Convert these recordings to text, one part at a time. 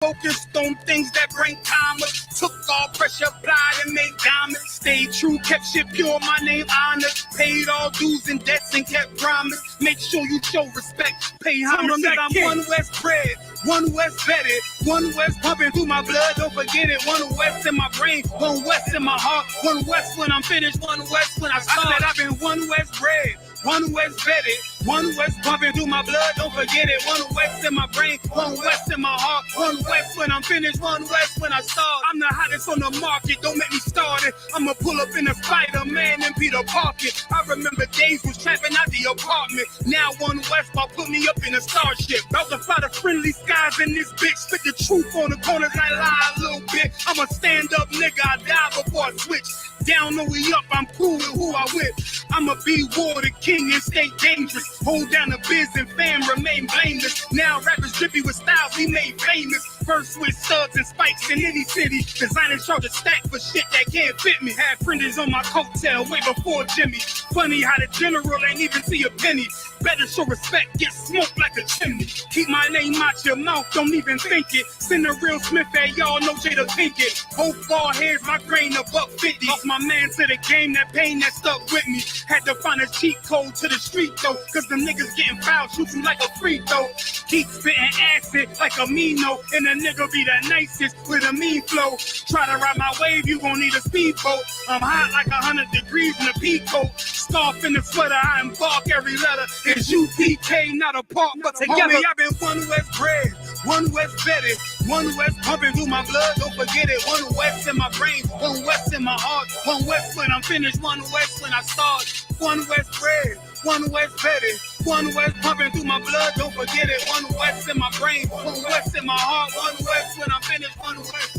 Focused on things that bring commas. Took all pressure, applied and made diamonds. Stayed true, kept shit pure, my name honored. Paid all dues and debts and kept promise. Make sure you show respect. Pay homage that I'm one West bred, one West vetted, one West pumping through my blood. Don't forget it. One West in my brain, one West in my heart. One West when I'm finished, one West when I start. I said I've been one West bred, one West vetted, one West pumping through my blood. Don't forget it. One West in my brain, one West in my heart. One West when I'm finished, one West when I start. I'm the hottest on the market, don't make me start it. I'ma pull up in a Spider-Man and Peter Parker. I remember days was trapping out the apartment. Now one West ball put me up in a starship. About to fly the friendly skies in this bitch. Spit the truth on the corners, I lie a little bit. I'm a stand-up nigga, I die before I switch. Down or we up, I'm cool with who I with. I'ma be war the king and stay dangerous. Hold down the biz and fam, remain blameless. Now rappers drippy with styles we made famous. First with studs and spikes in any city. Designers charge a stack for shit that can't fit me. Had friends on my coattail way before Jimmy. Funny how the general ain't even see a penny. Better show respect, get smoked like a chimney. Keep my name out your mouth, don't even think it. Send a real Smith at y'all, no Jada Pinkett. Both ball heads, my grain a $1.50. Lost my man to the game, that pain that stuck with me. Had to find a cheat code to the street though, cause them niggas getting fouled, shoot you like a free throw. Keep spitting acid like a Mino, and a nigga be the nicest with a mean flow. Try to ride my wave, you gon' need a speedboat. I'm hot like 100 degrees in a peacoat. Scarf in the sweater, I embark every letter. It's UPK, not a park, but together I've been one West bred, one West vetted, one West pumping through my blood. Don't forget it. One West in my brain, one West in my heart. One West when I'm finished, one West when I start. One West bred, one West vetted, one West pumping through my blood. Don't forget it. One West in my brain, one West in my heart. One West when I'm finished, one West.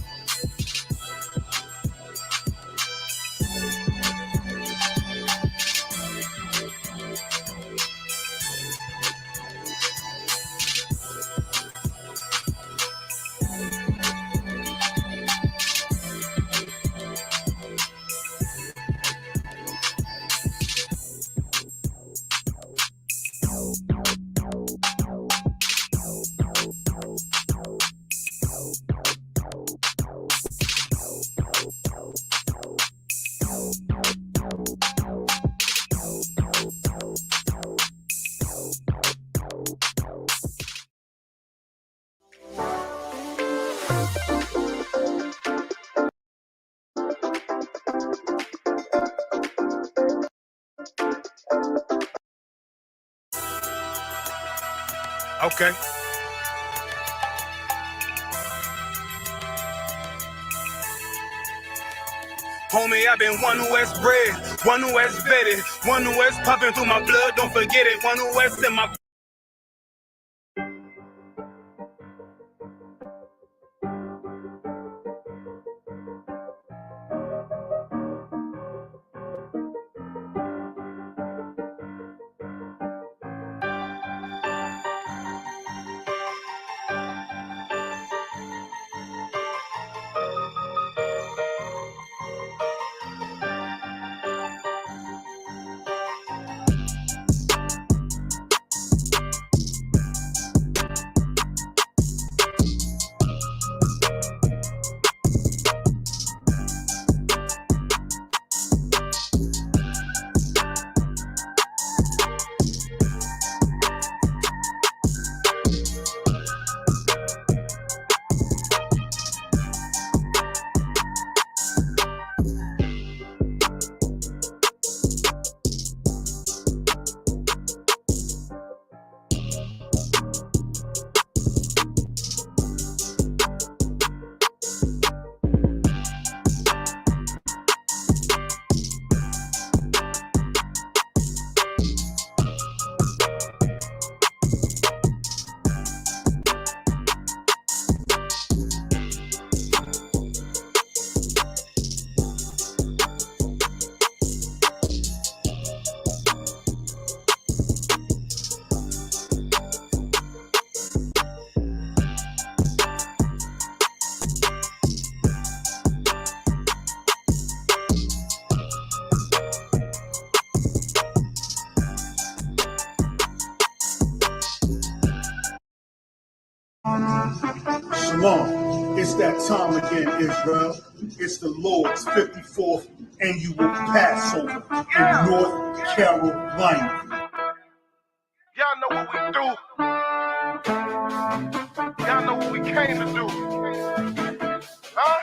Okay. Homie, I've been one West bred, one West vetted, one West pumping through my blood. Don't forget it. One West in my It's that time again, Israel. It's the Lord's 54th annual Passover in North Carolina. Y'all know what we do. Y'all know what we came to do. Huh?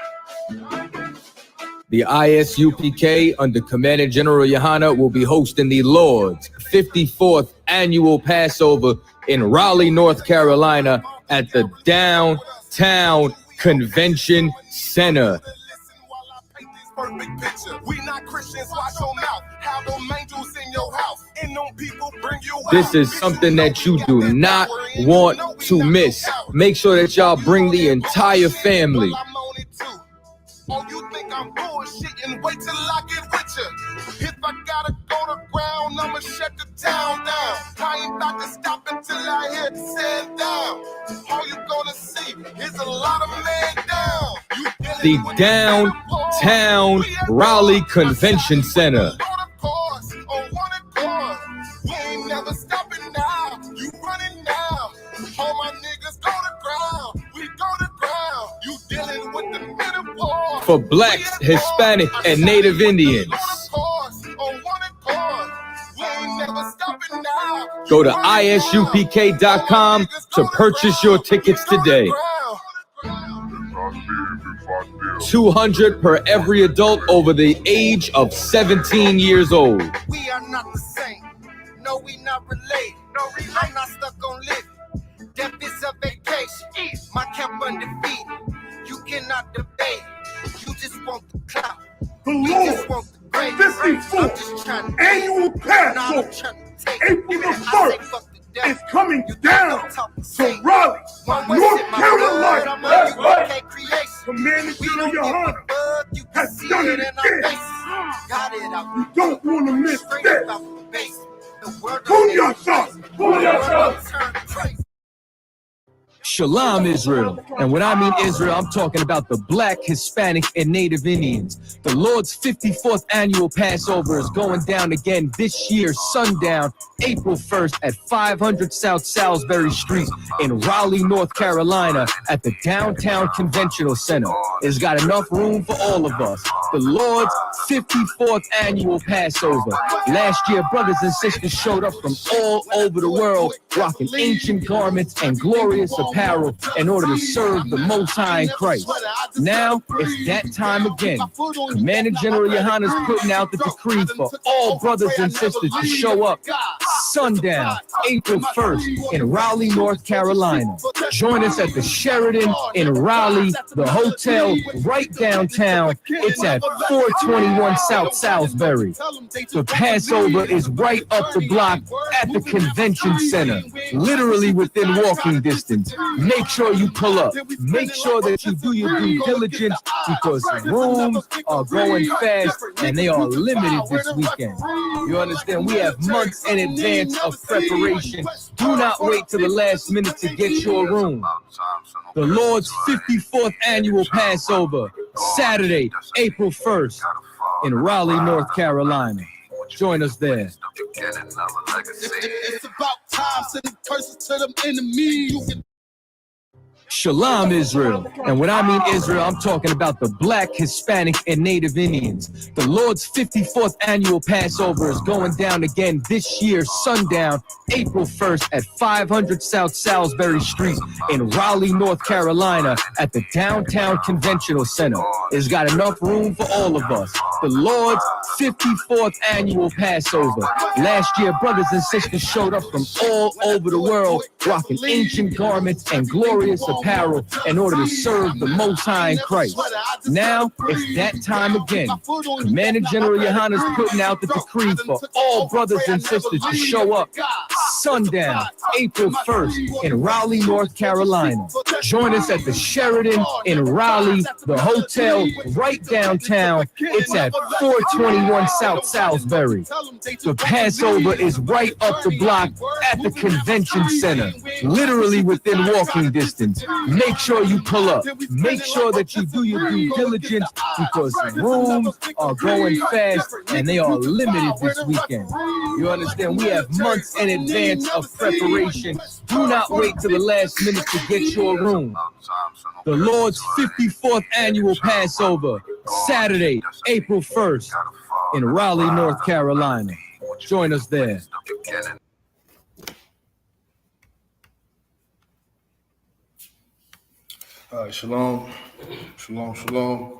The ISUPK under Commander General Yohana will be hosting the Lord's 54th annual Passover in Raleigh, North Carolina at the Downtown Convention Center. We not Christians, watch your mouth. Have them angels in your house. And them people bring you out. This is something that you do not want to miss. Make sure that y'all bring the entire family. Oh, you think I'm bullshitting? Wait till I get with you. If I gotta go to ground, I'ma shut the town down. I ain't about to stop until I hear the sand down. All you gonna see is a lot of men down. The Downtown Raleigh Convention Center. We ain't never stopping now. You running now. All my niggas go to ground. We go to ground. You dealing with the middle war. For Blacks, Hispanic, and Native Indians. Go to isupk.com to purchase your tickets today. $200 per every adult over the age of 17 years old. We are not the same. No, we not related. I'm not stuck on living. Death is a vacation. My camp undefeated. You cannot debate. You just want the clout. The Lord's 54th annual Passover, April the 1st, is coming down to Raleigh, North Carolina. That's right. Commander General Yohana has done it again. You don't want to miss this. Pull your thoughts. Pull your thoughts. Shalom, Israel. And when I mean Israel, I'm talking about the Black, Hispanic, and Native Indians. The Lord's 54th annual Passover is going down again this year, sundown, April 1st at 500 South Salisbury Street in Raleigh, North Carolina at the Downtown Conventional Center. It's got enough room for all of us. The Lord's 54th annual Passover. Last year, brothers and sisters showed up from all over the world, rocking ancient garments and glorious apparel in order to serve the Most High in Christ. Now, it's that time again. Commander General Yohana is putting out the decree for all brothers and sisters to show up sundown, April 1st in Raleigh, North Carolina. Join us at the Sheridan in Raleigh, the hotel right downtown. It's at 421 South Salisbury. The Passover is right up the block at the convention center, literally within walking distance. Make sure you pull up. Make sure that you do your due diligence because rooms are going fast and they are limited this weekend. You understand? We have months in advance of preparation. Do not wait till the last minute to get your room. The Lord's 54th annual Passover, Saturday, April 1st in Raleigh, North Carolina. Join us there. It's about time, sending curses to them enemies. Shalom, Israel. And when I mean Israel, I'm talking about the Black, Hispanic, and Native Indians. The Lord's 54th annual Passover is going down again this year, sundown, April 1st at 500 South Salisbury Street in Raleigh, North Carolina at the Downtown Conventional Center. It's got enough room for all of us. The Lord's 54th annual Passover. Last year, brothers and sisters showed up from all over the world, rocking ancient garments and glorious apparel in order to serve the Most High in Christ. Now, it's that time again. Commander General Yohana is putting out the decree for all brothers and sisters to show up sundown, April 1st in Raleigh, North Carolina. Join us at the Sheridan in Raleigh, the hotel right downtown. It's at 421 South Salisbury. The Passover is right up the block at the convention center, literally within walking distance. Make sure you pull up. Make sure that you do your due diligence because rooms are going fast and they are limited this weekend. You understand? We have months in advance minutes of preparation. Do not wait till the last minute to get your room. The Lord's 54th annual Passover, Saturday, April 1st, in Raleigh, North Carolina. Join us there. All right, shalom, shalom, shalom,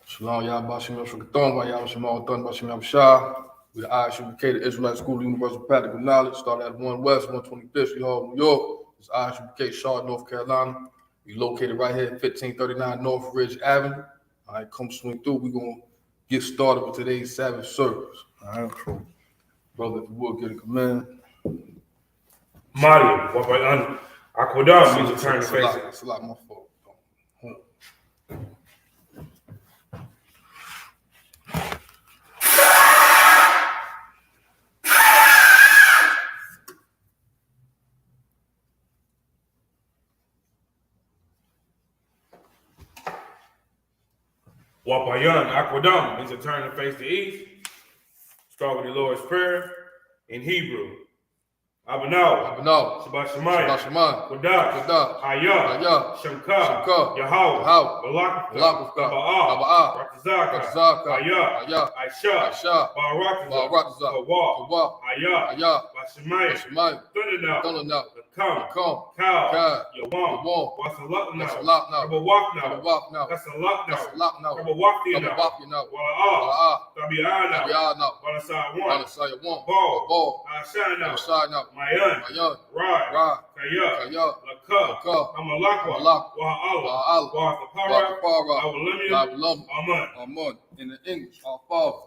shalom. Y'all Bashim Yashukatong, y'all Shamal Thun Bashim Yabshah. We the Isupk, the Israelite School of Universal Practical Knowledge. Started at 1 West, 125th Street Hall, New York. It's Isupk, Charlotte, North Carolina. We located right here at 1539 North Ridge Avenue. All right, come swing through. We're going to get started with today's Sabbath service. All right, so, brother, if you would, get a command. Mario, what by Akodam means to turn the face. It's a lot more fault. Wapayan, Akodam means to turn the face to east. Start with the Lord's Prayer in Hebrew. Abanau, Shabbat Shemayim, Kodash, Hayah, Shamka, Yahweh, Balak, Taba'ah, Ratazaka, Hayah, Aisha, Barakazah, Kawah, Hayah, Bashemayim, Thunana, Come, Kal, Yawam, Wasalak now, Kabawak now, Kasalak now, Kabawak now, Wala'ah, Tabi'ah now, Walasai one, Ball, Ashai now, Mayan, Rai, Kaya, Laka, Amalakwa, Wa'ala, Wa'apara, Awalamiya, Amen. In the English, our Father,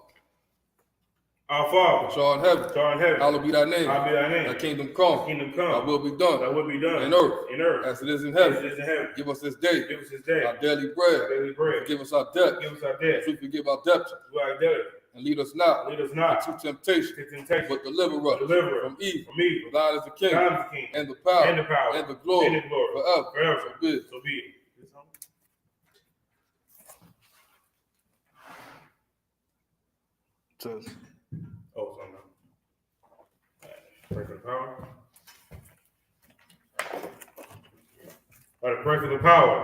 which art in heaven, hallowed be thy name. Thy kingdom come. Thy will be done. In earth, as it is in heaven. Give us this day our daily bread. Forgive us our debt. As we forgive our debtors. And lead us not into temptation, but deliver us from evil. For thine is the kingdom, and the power, and the glory, forever. So be it. Oh, sorry. Praise the power. By the praise of the power,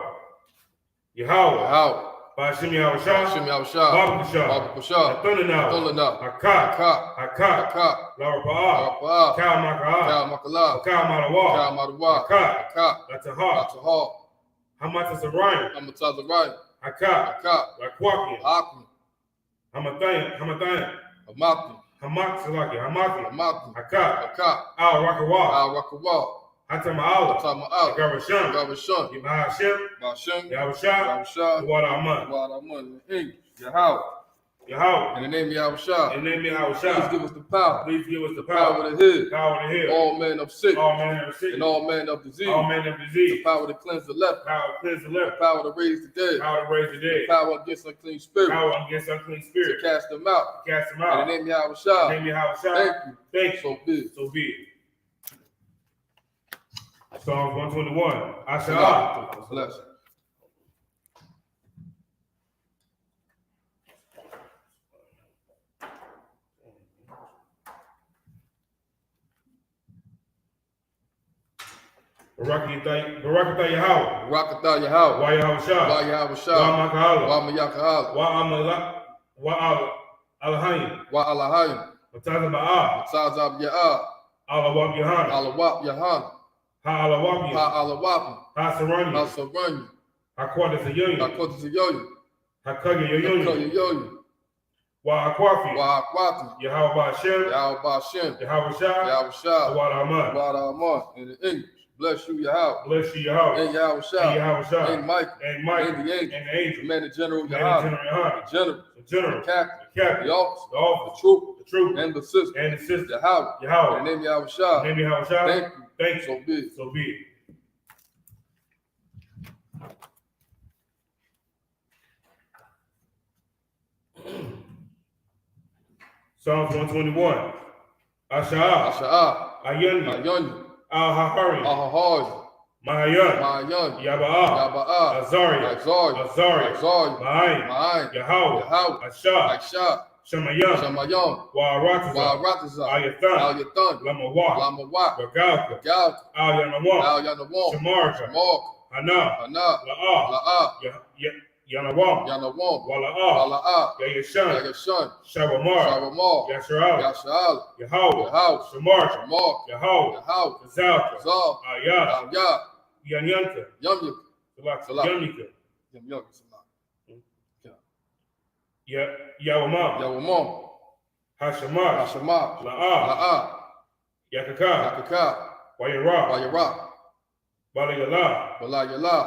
Yahweh. Bashim Yahushua, Babu Kushah, Thunana, Hakat, Larapa'ah, Kal Makalah, Latahar, Hamatazarayim, Hakat, Lakwakim, Hamathayan, Hamat, Hakat, Al Rakawa, Hatama'ala, Garashon, Yimahashem, Yahushua, Wadaman, in English, Yahweh. In the name of Yahushua. Please give us the power. Power to heal. All men of sick. And all men of disease. The power to cleanse the leper. The power to raise the dead. The power against unclean spirits. To cast them out. In the name of Yahushua. Thank you. So be it. Psalms 121. Asha'ah. Bless. Barakatah Yahweh. Wa Yahushua. Wa Makahala. Wa Alahayim. Matazab Ya'ah. Alawab Yahan. Ha'alawapim. Ha'asaranya. Hakwadasayoyin. Hakagyayoyin. Wa Akwafi. Yahweh Ba'ashem. Yahushua. Wadaman. In the English. Bless you, Yahweh. And Yahushua. And Mike. And the angel. Man, the general, Yahweh. The general. The captain. The officer. The troop. And the sister. Yahweh. In the name of Yahushua. Thank you. So be it. Psalms 121. Asha'ah. Ayun. Al-Hahari. Mahayan. Yaba'ah. Azariah. Ma'ayin. Yahweh. Ashah. Shamayam, Shamayam, Warataza, Warataza, Ayathan, Ayathan, Lamawa, Lamawa, Bagalka, Gal, Al Yanawam, Al Yanawam, Shamarka, Mark, Hana, Hana, La'a, La'a, Yanawam, Yanawam, Wala'a, Wala'a, Yayashan, Yagashan, Shawamar, Shabamar, Yasharal, Yashal, Yahweh, Yahal, Shamarka, Mark, Yahweh, Yahal, Zalka, Zal, Ayah, Yah, Yanyanka, Yamyuk, Salak. Yamika, Yamyuk, Salak. Yawamam, Yawamam, Hashamash, Hashamash, La'a, La'a, Yakaka, Yakaka, Wayara, Wayara, Balayala, Balayala,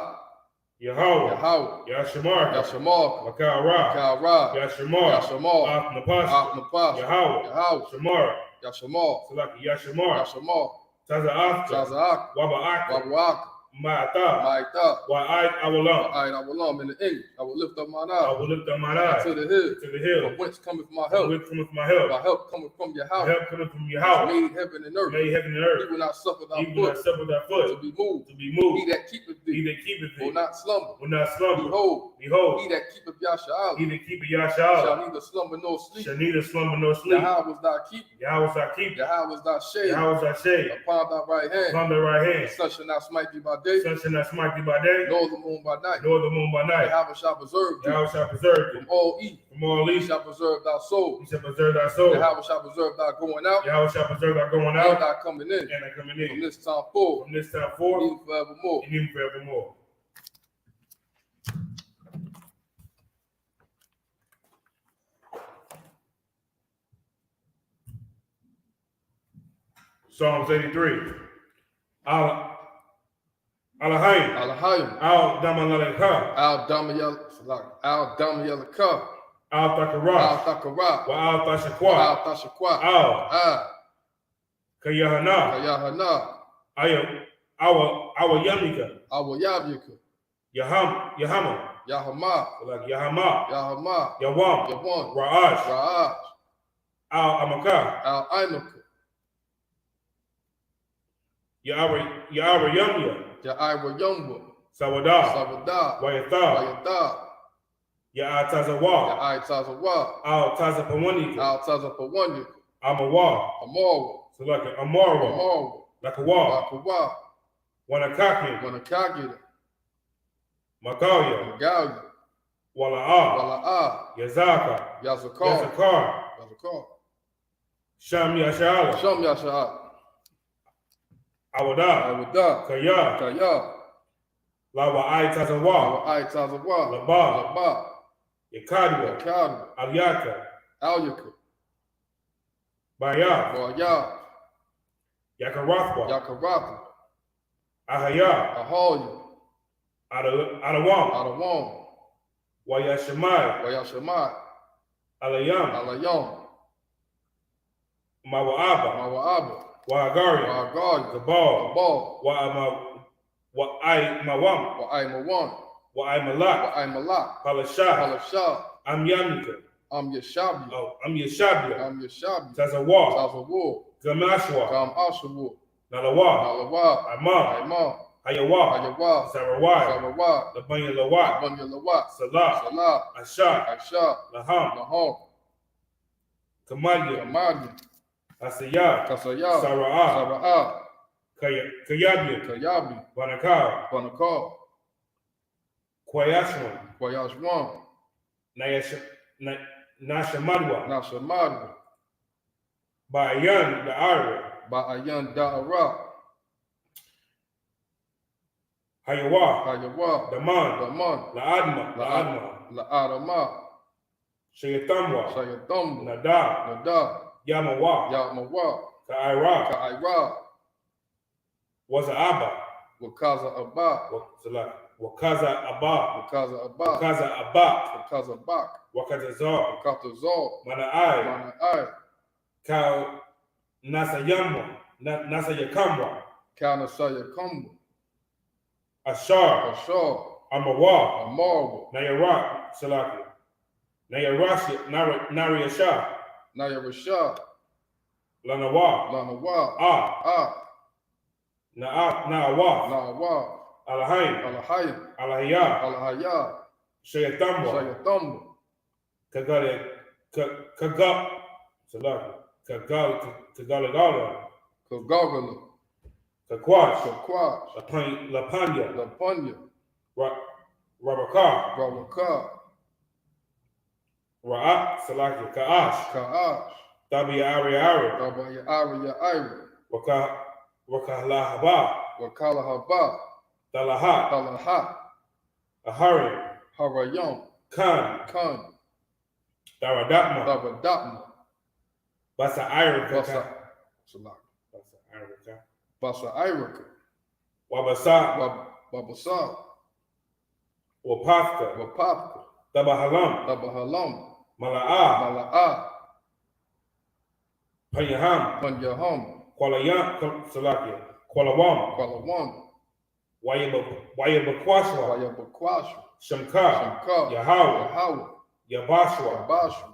Yahweh, Yahweh, Yashamarka, Yashamark, Makara, Kara, Yashamar, Yashamar, Athnapashka, Athnapashka, Yahweh, Yahweh, Shamar, Yashamar, Salaki, Yashamar, Yashamar, Tazaafka, Tazak, Wabaaka, Wabwak, Ma'ata, Maita, Wa'ait Awalam. I will arm in the English. I will lift up mine I eye will lift up mine eyes to the hill. to the hill. From whence cometh my From help? which cometh my help. My help cometh from your My house. help cometh from your Which house. made heaven and earth. Made heaven and He earth. will not suffer thy Even not foot suffer thy to foot be moved. to be moved. He that keepeth He thee that keepeth will thee not slumber. will not slumber. Behold, Behold, he that keepeth Yasha'al he that keepeth shall Yasha'al neither slumber nor sleep. shall neither slumber nor sleep. Yahweh was thy keeper. Yahweh is thy keeper. Yahweh was thy shade Yahweh is thy shade. upon thy right hand. Upon thy right hand. The sun shall not smite thee by day, Sun shall not smite thee by day, nor the moon by night. nor the moon by night. Yahweh shall preserve thee Yahweh shall preserve thee from all evil. from all He evil. shall preserve thy soul. He shall preserve thy soul. Yahweh shall preserve thy going out Yahweh shall preserve thy going and out thy coming in and thy coming from in. this time forth From this time and forth even forevermore. and even forevermore. Psalms 83. Alahayim. Alahayim. Al Damalaka. Al Damayalaka. Al Al Thakarash. Thakara. Wa Al Al Tashakwa. Tashakwa. Al Al Kayahana. Kayahana. Our Yamika. Al Yabyaka. Yahama. Yahama. Like Yahama. Yahama. Yawam. Yawan. Ra'ash. Ra'ash. Al Amaka. Al Imaka. Ya'ara Yamya. Ya'ira Yumba. Sawadah. Savada. Wayatha. Wayada. Ya'atazawa. Ya'itazawa. Al Tazapawanika. Al Tazapawanya. Amawa. Amora. So like an Amara. Amora. Like a wall. Wakawa. Wanakaki. Wanakagita. Magalia. Magalia. Wala'a. Wala'a. Yazaka. Yazakar. Yazakar. Yazakar. Sham Yashala. Sham Yasha'al. Awada. Awada. Kaya. Kaya. Lawa Aitazawa. Aitazawa. Laba. Laba. Yakadwa. Yakadu. Alyaka. Alyaka. Baya. Baya. Yakarathwa. Yakarata. Ahaya. Ahoya. Adawam. Adawam. Wayashamai. Wayashamai. Alayam. Alayam. Mawa'aba. Mawa'aba. Wa'agari. Wa'agari. Gabal. Gabal. Wa'aimawam. Wa'aimawan. Wa'aimalak. Wa'aimalak. Palashah. Palashah. Amyamika. Yashabi. Oh, Yashabia. Yashabi. Tazawa. Tazawu. Gamashwa. Ashawu. Nalawa. Nalawa. Amam. Imam. Hayawa. Hayawa. Sarawai. Sarawai. Labanya Lawat. Banya Lawat. Salah. Salah. Ashah. Aisha. Laham. Laham. Kamalia. Kamadi. Asaya. Kasaya. Sara'a. Sara'a. Kayabi. Kayabi. Banakar. Banakar. Kwayashwan. Kwayashwan. Nashamadwa. Nashamadwa. Ba'ayan Da'ara. Ba'ayan Da'ara. Hayawa. Hayawa. Daman. Daman. La'adma. La'adama. Shayatamwa. Shayatamwa. Nada. Nada. Yamawa. Yamawa. Ka'ira. Ka'ira. Waza'aba. Wakaza Abba. Wakaza Abba. Wakaza Abba. Wakaza Abba. Wakaza Bak. Wakaza Zar. Wakaza Zor. Mana'ai. Mana'ai. Ka Nasayamwa. Nasayakamwa. Kana Sayakamwa. Ashar. Ashar. Amawa. Amarwa. Nayarak. Salaki. Nayarashi. Nariyasha. Nayarasha. Lanawa. Lanawa. Ah. Na'awa. Na'awa. Alahayim. Alahayim. Alahiyah. Alahaya. Shayatamwa. Shayatamwa. Kagalagala, Kakwash, Kakwash, Lapanya, Lapanya, Rabakar, Rabaka, Ra'at, Salakia, Ka'ash, Ka'ash, Tabi Ari, Tabaya Ari, Wakahlahaba, Wakala Haba, Talahat, Talaha, Ahari, Harayam, Khan, Khan, Daradapma, Tabadapma, Basa Irika, Basa, Salak, Basa Irika, Basa Irika, Wabasa, Babasa, Wapafka, Wapapka, Tabahalam, Tabahalam, Mala'ah, Mala'a, Panyaham, Panyaham, Kualayam, Salakia, Kualawam, Kwalawam, Wayabakwashwa, Wayabakwasha, Shamka, Shamka, Yahawa, Yahawa, Yabashwa, Yabasha,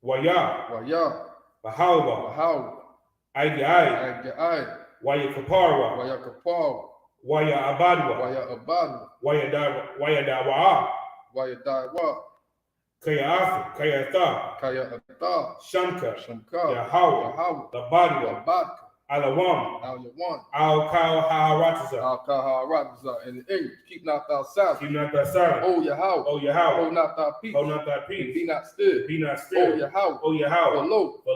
Waya, Waya, Bahalwa, Wahawa, Aigi, Agai, Waya Kaparwa, Wayakapal, Waya Abadwa, Waya Abadu, Waya Dawa'a, Waya Daiwa, Kaya Tha, Kaya Ata, Shamka, Shamka, Yahawa, Yahawa, Labadwa, Labadka, Alawam, Al Yawan, Al Kal Haharatiza, Al Kaharaza, in the English, keep not thou silent. Keep not thy silence. Oh Yahweh, Oh Yahweh, hold not thy peace, hold not thy and peace, be not still. be not Oh still. Yahweh, Oh Yahweh, for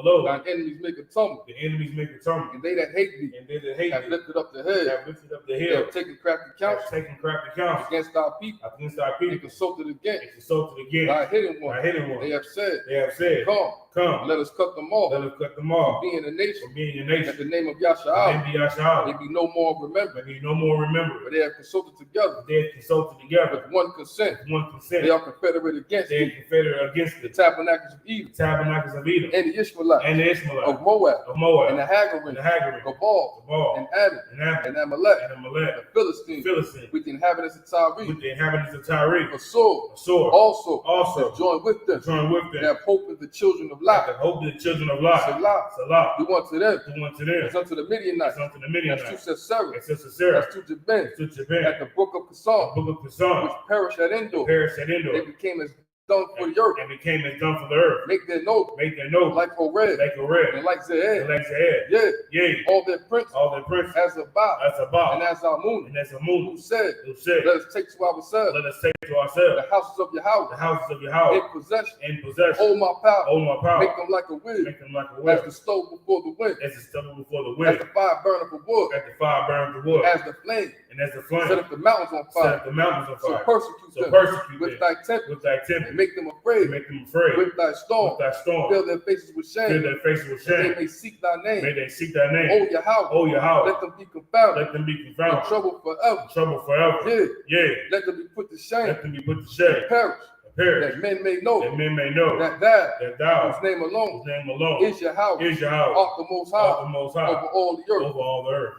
lo, thine thine enemies make a tumble, enemies make a tumble, and they that hate thee and they that hate have thee lifted up the head. have lifted up the They hill, have taken crafty have counsel taken crafty counsel against thy people, against thy and people, consulted against and consulted against thy hidden thy one. hidden one. They have said, Come, Come, let us cut them off, let us cut them off, being a nation, from being a that nation. the name of Name Yahshua be Yahshua, may be no more remembered. may be no more remembered. But they have consulted together They have consulted together with one consent. with one consent. They are confederate against They are thee, confederate against the the tabernacles of Edom, tabernacles of Edom and the Ishmaelites, and the Ishmaelites of Moab, of Moab and the and Hagarim, the Hagarim, Gabal, Gabal, and Ammon, and Ammon, and Amalek, and Amalek, the Philistines, Philistine, with the inhabitants of Tyre, with the inhabitants of Tyre, a sword, a sword, also has joined with them, join with and them, have hope in the children of like the Lot. hope of the children of Lot. Salah, Salah, do unto them, do unto them, as unto the Midianites, as unto the as to Midianites, Sisera, as to Sisera, as to Jabin, as to Jabin, at the brook of the Kazan, book of Kazan, which perished at Endor. perished at They Endor, became as dung for the earth. and became as dung for the earth. Make their note Make their note like Horeb, like a red, and like and Zehed. like Zahir. Yea, Yea, all their princes, all their princes, as Abba, as about, and as Amun, and as a who moon, said, who said, let us take to ourselves let us take to ourselves the houses of the Yahweh houses of Yahweh in possession. in possession. Hold my power, Hold my power, make them like a wheel, make them like a as whip, the stove before the wind, as the stubble before the as wind, the fire burneth for wood, as the fire burns the wood, as the flame and as the set flame up the mountains on set fire. up the mountains on So fire. persecute So them persecute with them thy temple, with thy and temple, make them and afraid make them afraid with thy storm. with thy storm. Fill their faces with Fill shame, their faces with that they shame. may seek thy May name. they seek thy O name. Yahweh, O Yahweh, let them be confounded, let them be in confounded, trouble forever. trouble forever. Yea, Yea, let them be put to shame, let them be put to and shame, perish, and perish, that men may know that men may know that thou, that thou, whose name whose alone name alone is Yahweh, is Yahweh, art the most art the high most high over all the earth. over all the earth.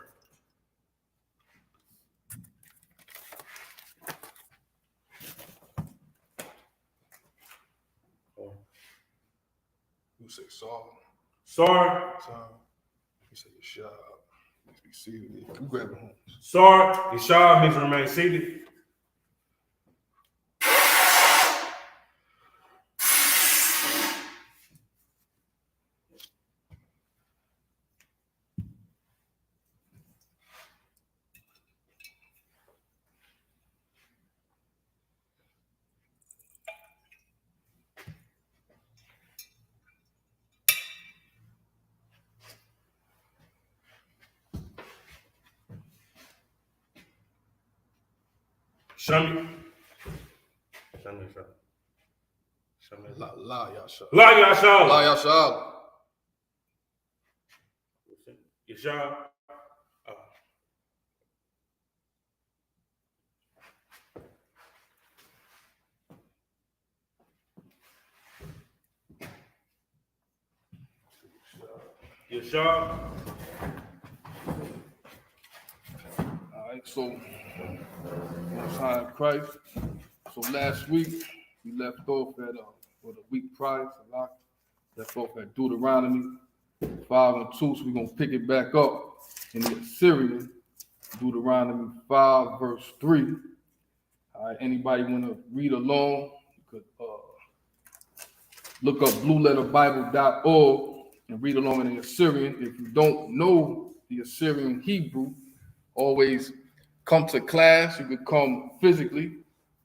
You say Saul, Sar, you say Yeshua. Let's be seated. You grab it home. Sar, Yeshua means to remain seated. Shami. Shami, Shami. La Yasha. La Yashua. La Yasha. Yeshua. Yeshua. All right, so Most High in Christ. So last week we left off at for the week prior, left off at Deuteronomy 5 and 2. So we're gonna pick it back up in the Assyrian, Deuteronomy 5 verse 3. All right, anybody want to read along? You could Look up blueletterbible.org and read along in the Assyrian. If you don't know the Assyrian Hebrew, always come to class. You could come physically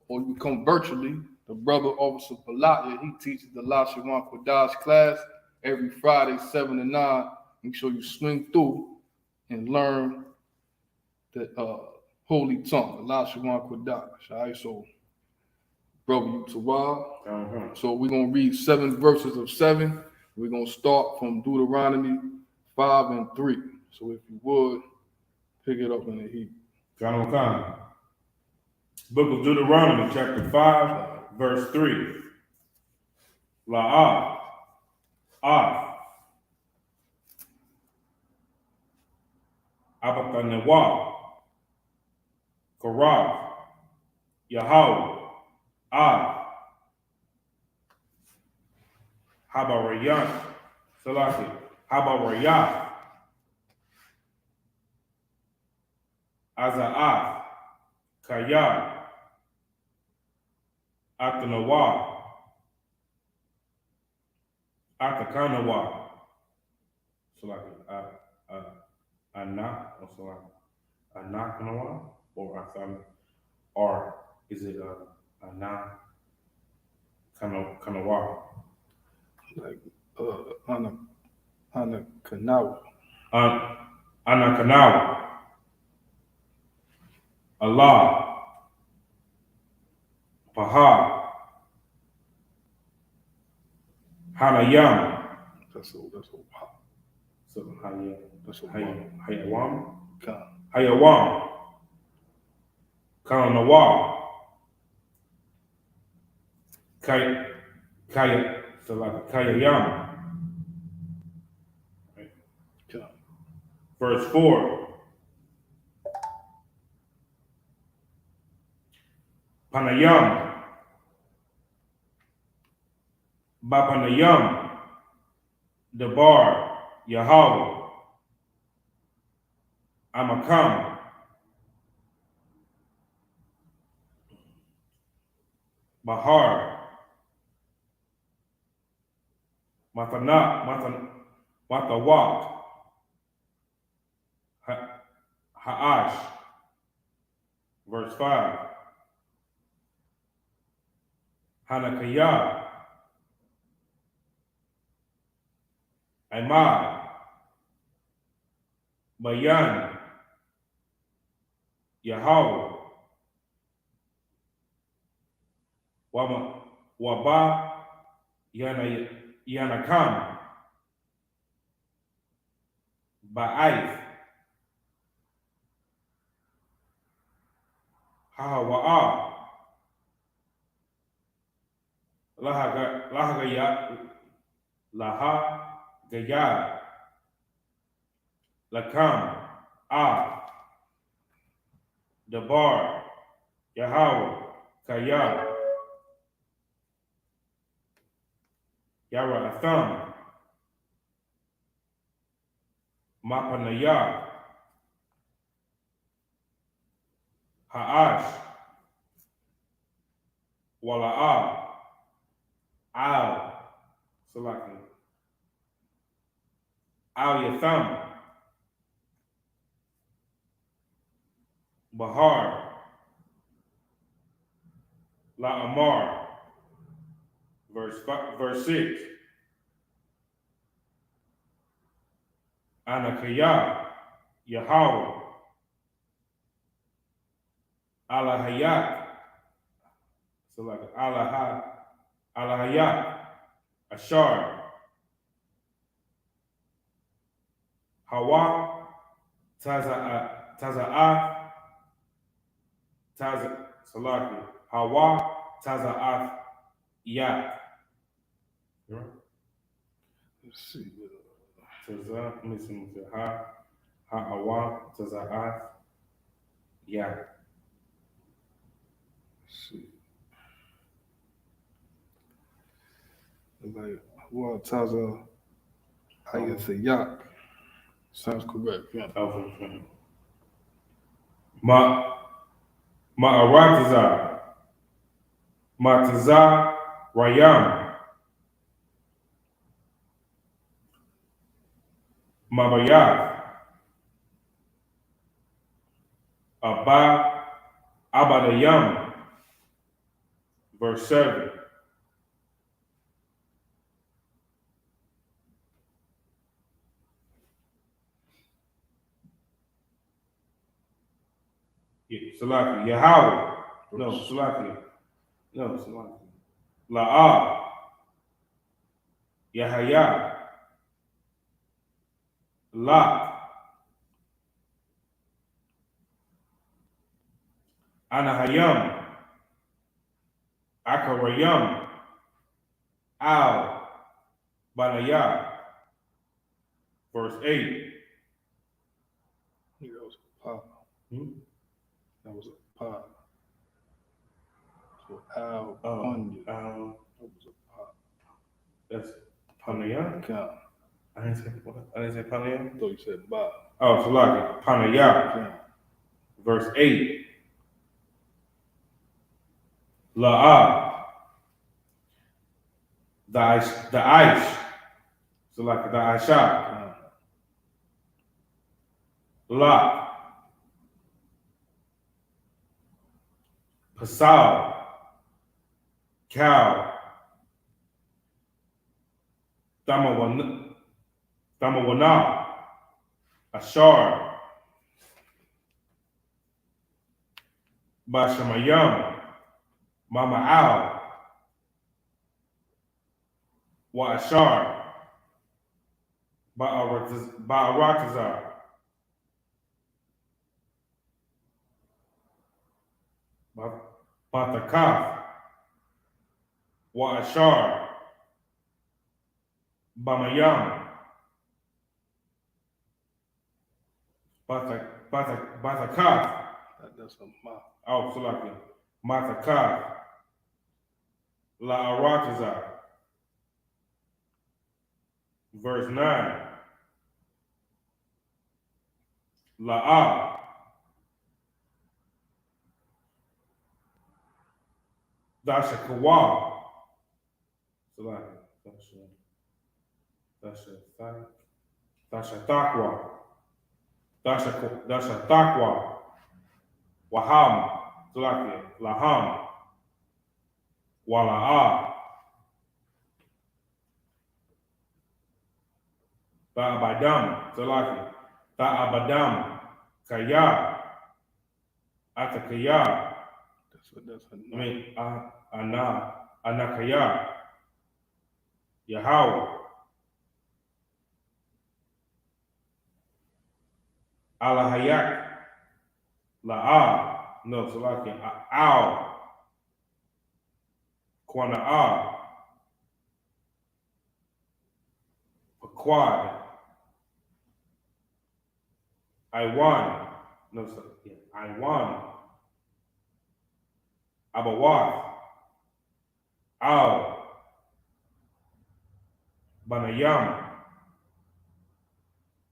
or you could come virtually. The brother Officer Balaya, he teaches the La Shawan Kodash class every Friday, 7 to 9. Make sure you swing through and learn the holy tongue, the La Shawan Kodash. All right, so brother Utawah. So we're going to read 7 verses of 7. We're going to start from Deuteronomy 5 and 3. So if you would, pick it up in the heat. Khan. Book of Deuteronomy, chapter 5, verse 3. La'ah, Abakanewa, Karav, Yahweh, Habarayan, Salaki, Habarayah, Aza'ah, Kayah, Atanawa, Atakanawa, Salaki, Anak, or Salaki, Anakanawa, or Athan, or is it Anak Kanawa? Like Anakanawa. Anakanawa. Allah, Pahar, Hanayam. That's a So Hayawam, Khan. Hayawam, Kanawar, Kayayam. Khan. Verse 4. Panayam, Bapanayam, Debar, Yahweh, Amakam, Bahar, Matawak, Ha'ash. Verse 5. Hanakayah, Imad, Bayan, Yahweh, Waba, Yanakam, Ba'aith, Hahawa'a, Lahagayah, Lakam, Debar, Yahweh, Kayah, Yara Atham, Mapanayah, Ha'ash, Wala'ah, Al, Salaki, Al Yatham, Bahar, La'amar. Verse 6. Anakayah, Yahweh, Alahayat, so like Alahayat, Ashar, Hawa, Taza'ath, Salaki, Hawa, Taza'ath, Yat. Let's see. Taza, listen to Hawa, Taza'ath, Yat. Let's see. Like, well, Taza Ayasayak. Sounds correct. Yeah. Ma'arataza, Mataza, Rayam, Mabayath, Abadayam, verse 7. Salaki, Yahweh. No, Salaki. No, Salaki. La'ah, Yahaya, La, Anahayam, Akarayam, Al, Banayah, verse 8. Yeah, that was a pop. That was a pop. So Al Onion. That was a pop. That's Panayah? Count. I didn't say Panayah? I thought you said Bob. Oh, Salaki, Panayah, Count. verse 8. La'ah, the Aish, Salaki, the Aisha, La, Pasal, Cow, Tamawana, Ashar, Bashamayam, Mama Al, Wa Ashar, Ba'aratazar, Batakaf, Wa Ashar, Bamayam, Batakaf, That's a mop. oh, Salaki, Matakaf, La Aratazar, verse 9, La'ah, Dashakawa, Salaki, Dashatakwa, Dashatakwa, Waham, Salaki, Laham, Wala'ah, Ta'abadam, Salaki, Ta'abadam, Kaya, Atakaya, That's a I mean, Anakaya, Yahweh, Alahayak, La'ah, no, Salaki, Al, Kwana'ah, Quad, Iwan, no, Salaki, Iwan, Abawath, Al, Banayam,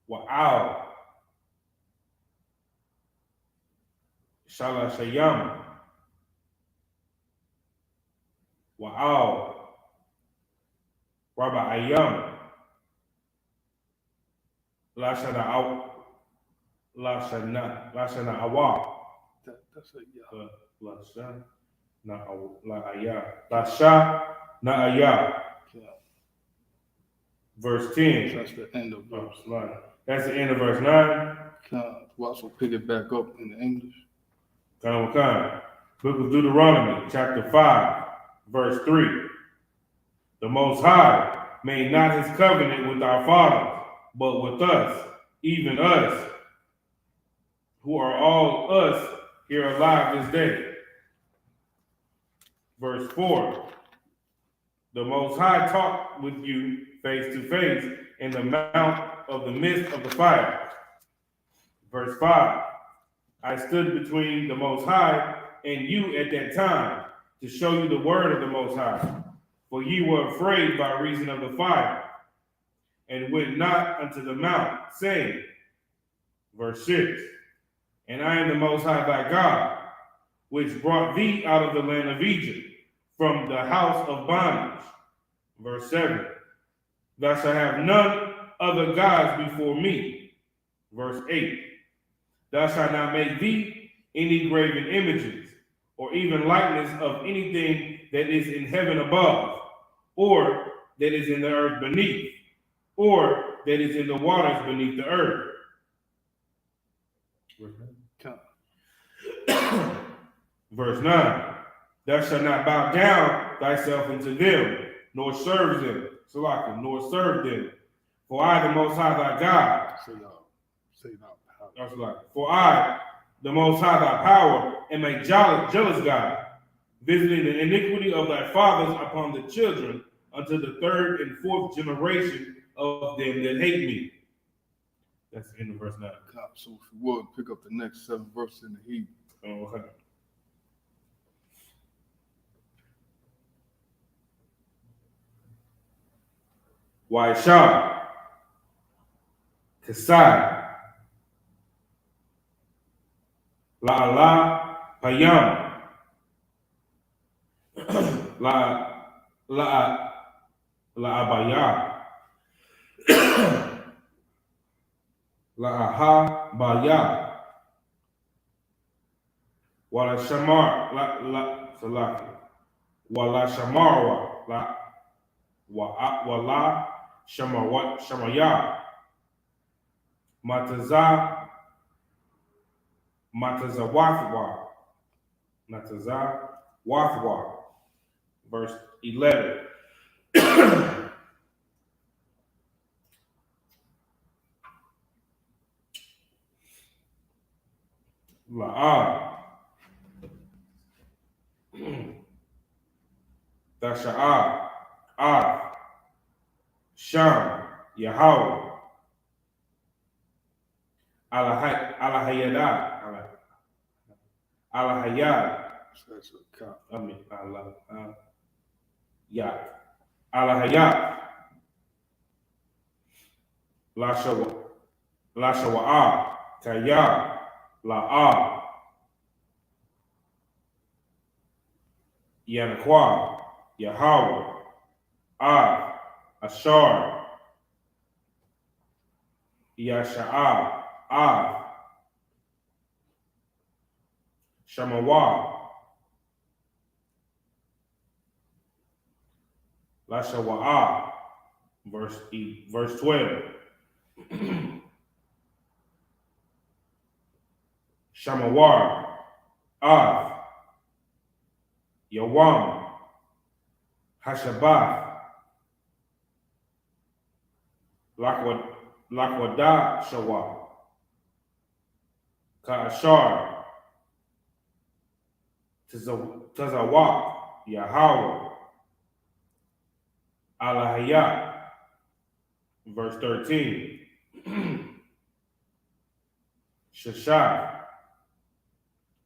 Wa'al, Shalashayam, Wa'al, Raba'ayam, Lashana Awa, That's a yeah. Lasha Na'aya, Yeah. verse 10. That's the end of verse. That's the end of verse 9. We'll also pick it back up in the English. Book of Deuteronomy, chapter 5, verse 3. The Most High made not his covenant with our fathers, but with us, even us, who are all us here alive this day. Verse 4. The Most High talked with you face to face in the mount of the midst of the fire. Verse 5. I stood between the Most High and you at that time to show you the word of the Most High. For ye were afraid by reason of the fire, and went not unto the mount, saying, verse 6, and I am the Most High thy God, which brought thee out of the land of Egypt, from the house of bondage. Verse 7, thou shalt have none other gods before me. Verse 8. Thou shalt not make thee any graven images, or even likeness of anything that is in heaven above, or that is in the earth beneath, or that is in the waters beneath the earth. Verse 9. Thou shalt not bow down thyself unto them, nor serve them. Salaki, nor serve them. For I, the Most High thy God, for I, the Most High thy power, am a jealous God, visiting the iniquity of thy fathers upon the children unto the third and fourth generation of them that hate me. That's in the verse 9. So if you would, pick up the next 7 verses in the Hebrew. Oh, okay. Waisha, Kasai, La Payam, La Abaya, La Aha Baya, Wala Shamar, La Salaki, Wala Shamarwa, Wala Shamaya, Wathwa, verse 11. La'ah, Tasha'ah, Sham, Yahweh, Alahayad, I mean, Allah, Yah, Alahayat, Lashawa'ah, Kaya, La'ah, Yanaqua, Yahweh, Ashar, Yasha'ah, Shamawa, Lashawa'ah, verse 12. Shamawar, Yawam, Hashabah, Lakwada Shawa, Ka'ashar, Tazawak, Yahweh, Alahayat, verse 13. Shashah,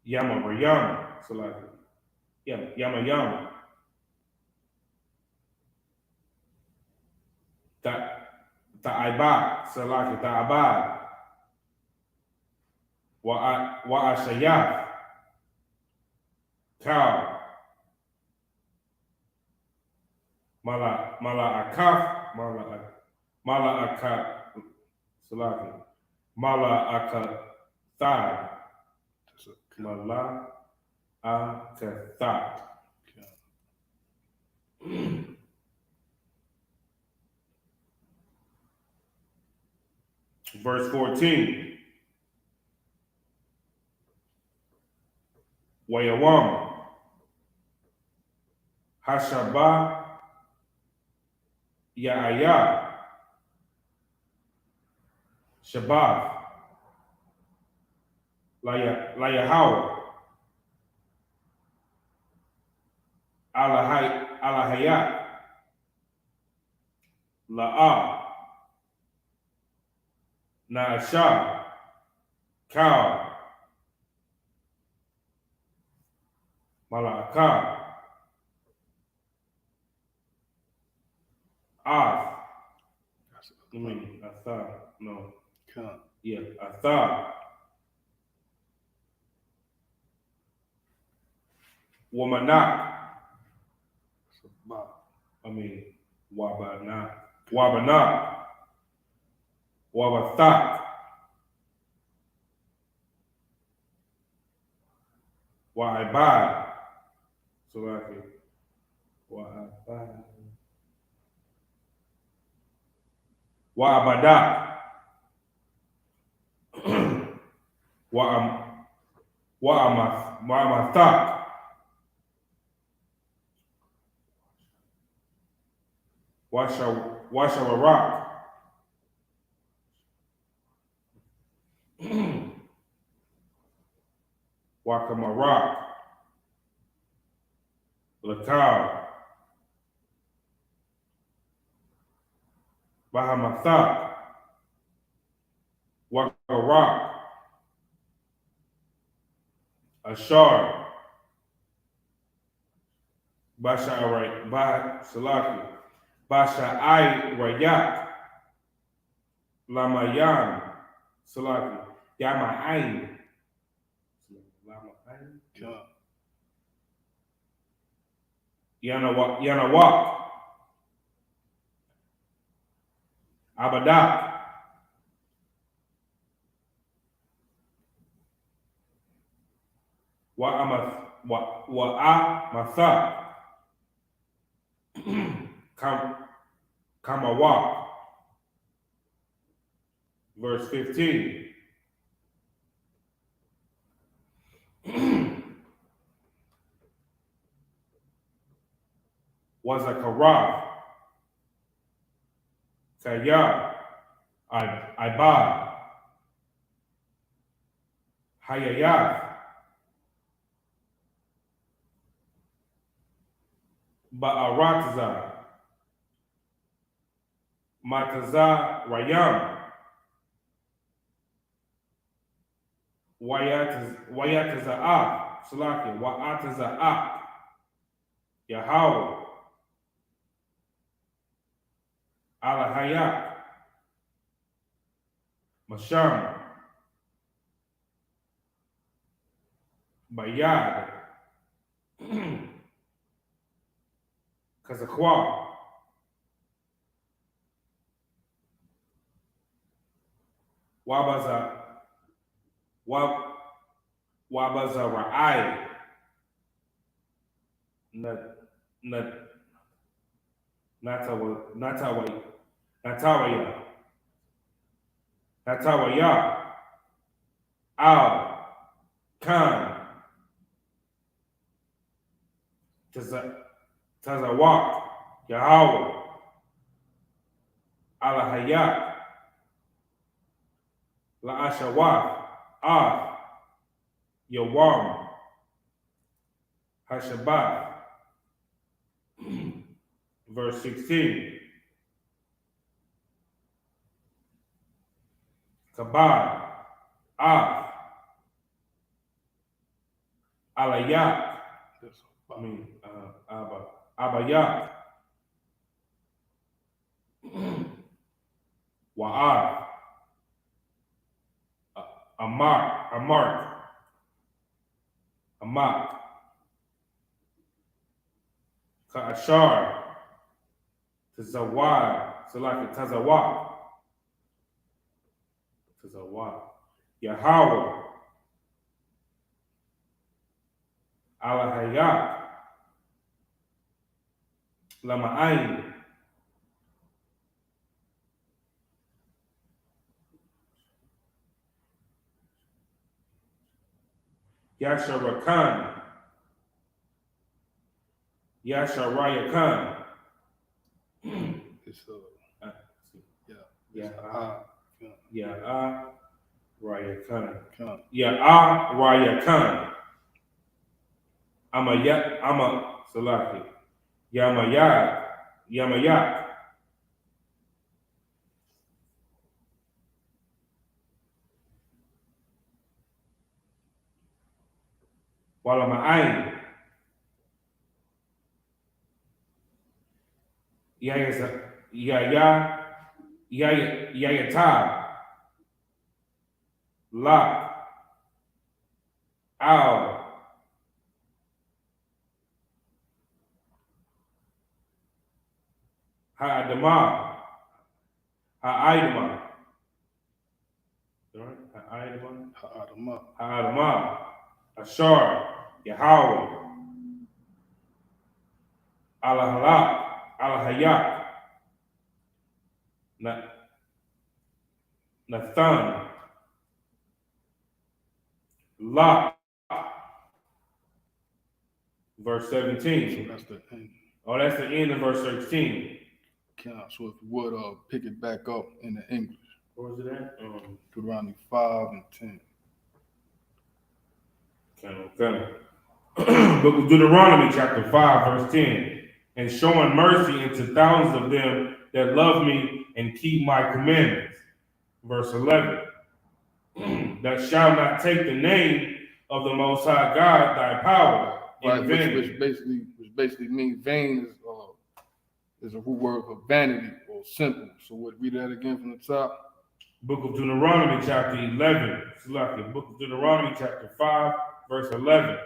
Yama, Salaki, Yama, Ta'ibad, Salaki, Ta'abad, Wa'ashayaf, Kal, Mala'akat, Salaki, Mala'akathad, Mala'akathad. Verse 14. Wayawam, Hashabah, Ya'aya, Shabbat, La Yahweh, Alahayat, La'ah, Na'ashah, Kal, Mala'akah, Athar, no. Yeah, Athar. Wamanak. Wabana. Wabathak. Wa'ibad. Salaki. Wa'ibad. Wa'abadak. Wa'amathak. Washawarak. Wakamarak. Lakal. Bahamathak. Wakarak. Ashar. Salaki. Basha'ai Rayak. Lamayan. Salaki. Yama'ain. Lama'ain. Yanawak. Abadak. Wa'amathak. Kamawak. Verse 15. Was a karaf. Tayyar. Ibad. Hayayath. Ba'aratza. Mataza Rayam. Wayataza'ak. Salaki. Wa'ataza'ak. Yahweh. Alahayak. Masham. Bayad. Kazakwa. Wabaza Ra'ai. Natawaya. Al. Khan. Tazawak. Yahweh. Alahayak. La'ashawak. Ah. Yawam. Hashabat. Verse 16. Kabad. Ah. Alayak. Abayak. Wa'ad. Amak. Ka'ashar. Tazawad. Salaki Tazawad. Yahweh. Alahayak. Lama'ain. Yasharakan. Yasharayakan. Rayakan. Salaki. Yamayak. Walama'ain. Yayatab. La. Al. Ha'adama. Ha'aidama. Ha'adamah, Ashar, Yahweh, Alahalak, Alahayak, Nathan, Lot, verse 17. So that's the end. Oh, that's the end of verse 16. So if you would pick it back up in the English. Where was it at? Deuteronomy 5 and 10. Okay. Book of Deuteronomy, chapter 5, verse 10. And showing mercy unto thousands of them that love me and keep my commandments. Verse 11. That shall not take the name of the Most High God, thy power, in vain. Which basically means vain is a root word for vanity or simple. So we'll read that again from the top. Book of Deuteronomy, chapter 11. Book of Deuteronomy, chapter 5, verse 11.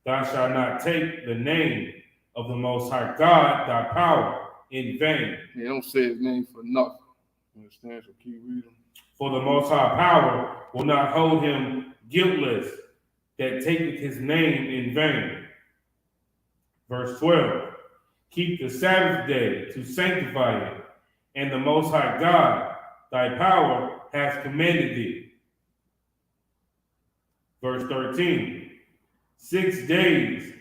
Thou shalt not take the name of the Most High God, thy power, in vain. They don't say his name for nothing. Understand? So keep reading. For the Most High power will not hold him guiltless that taketh his name in vain. Verse 12. Keep the Sabbath day to sanctify it, and the Most High God, thy power, hath commanded thee. Verse 13. 6 days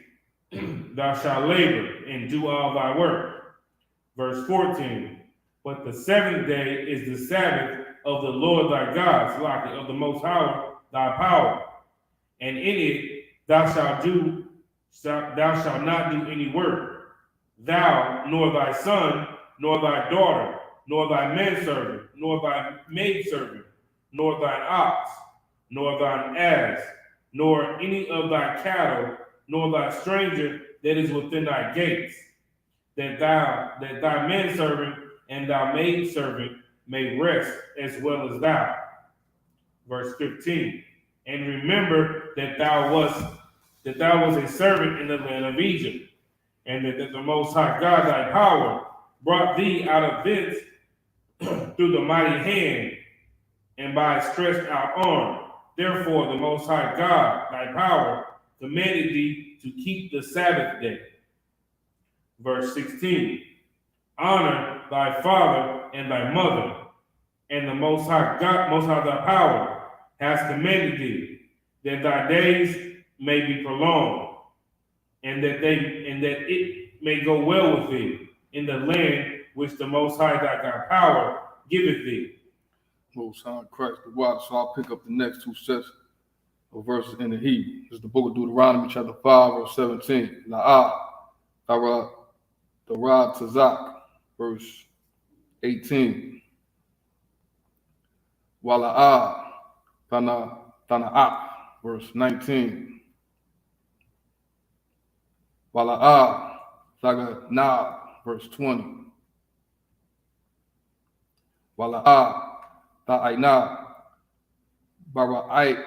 thou shalt labor and do all thy work. Verse 14. But the seventh day is the Sabbath of the Lord thy God, of the Most High thy power. And in it thou shalt not do any work, thou, nor thy son, nor thy daughter, nor thy manservant, nor thy maidservant, nor thine ox, nor thine ass, nor any of thy cattle, nor thy stranger that is within thy gates, that thy manservant and thy maidservant may rest as well as thou. Verse 15. And remember that thou was a servant in the land of Egypt, and that the Most High God thy power brought thee out of thence through the mighty hand and by a stretched out arm. Therefore the Most High God thy power commanded thee to keep the Sabbath day. Verse 16. Honor thy father and thy mother, and the Most High thy power has commanded thee, that thy days may be prolonged, and that it may go well with thee in the land which the Most High thy power giveth thee. Most High Christ the water. So I'll pick up the next two sets of verses in the Hebrew. This is the book of Deuteronomy, chapter 5, verse 17. La'ah, Darad Tazak, verse 18. Wala'ah, Tana'ah, verse 19. Wala'ah, Saganah, verse 20. Wala'ah, Ta'ainah, Bara'ik,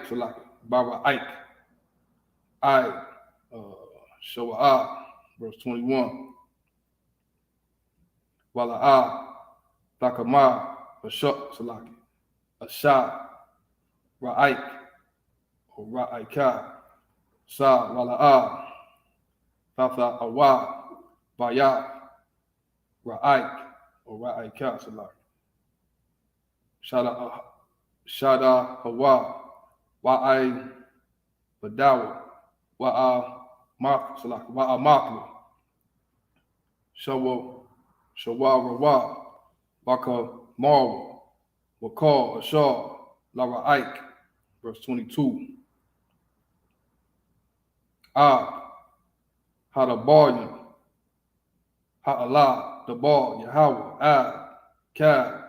Shawa'ah, verse 21. Wala'ah, Takamah, Ashah, Ra'ik, or Ra'ikah, Sa, Wala'ah, Tata Awa, Bayak, Ra'ik, or Ra'ikah, Shada Hawa, Wa'ai Badawa, Wa'amaklu, Shawa Rawa, Waka Marwa, Wakal Ashar, Lara'ik, verse 22. Hadabayu, Ha'ala, Dabar, Yahweh, Ad, Kad,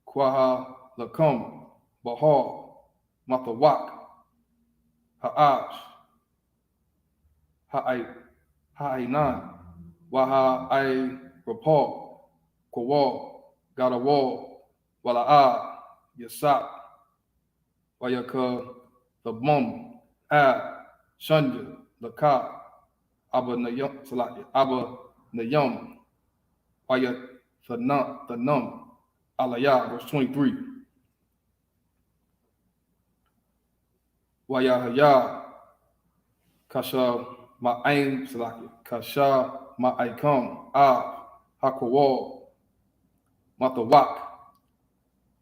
Kwaha, Lakam, Bahar, Matawak, Ha'ash, Ha'ainan, Waha'ai Rapal, Kawal, Gadawal, Wala'ah, Yasak, Wayaka, the Mum, Ad, Shanja, Laka, Abba Nayam, Wayat, the Num, Aliyah, verse 23. wa Yahya, Kasha Ma'ain Salaki, Kasha Ma'aikum, Hakawal, Matawak,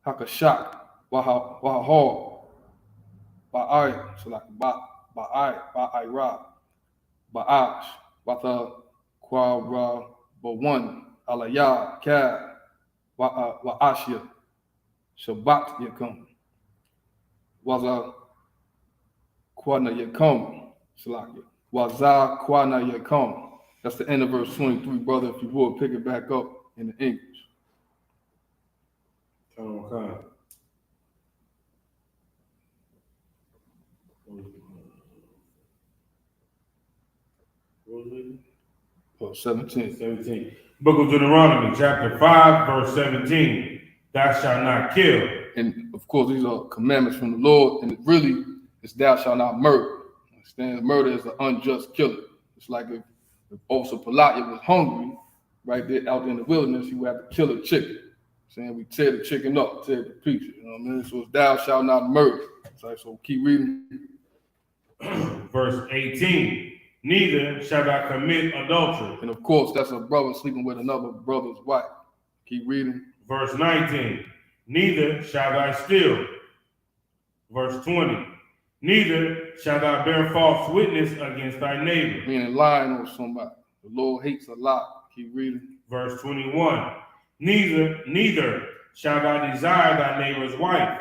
Hakashak, Wahahor, Ba'ai Salaki, Ba'ira, Ba'ash, Wata Kwara, Bawan, Alaya, Ka, Wa'ashia, Shabbat Yakum, Waza Kwana Yakum, Salaki, Waza Kwana Yakum. That's the end of verse 23, brother. If you would pick it back up in the English. Okay. What was it? 17. 17. Book of Deuteronomy, chapter 5, verse 17. Thou shalt not kill. And of course, these are commandments from the Lord, and it really is thou shalt not murder. Understand? Murder is an unjust killer. It's like if Officer Palatia was hungry, right there out in the wilderness, he would have to kill a chicken. Saying we tear the chicken up, tear the pieces. You know what I mean? So it's thou shalt not murder. So keep reading. Verse 18. Neither shall thou commit adultery. And of course, that's a brother sleeping with another brother's wife. Keep reading. Verse 19. Neither shall thou steal. Verse 20. Neither shall thou bear false witness against thy neighbor. Meaning lying on somebody. The Lord hates a lie. Keep reading. Verse 21. Neither shall thou desire thy neighbor's wife.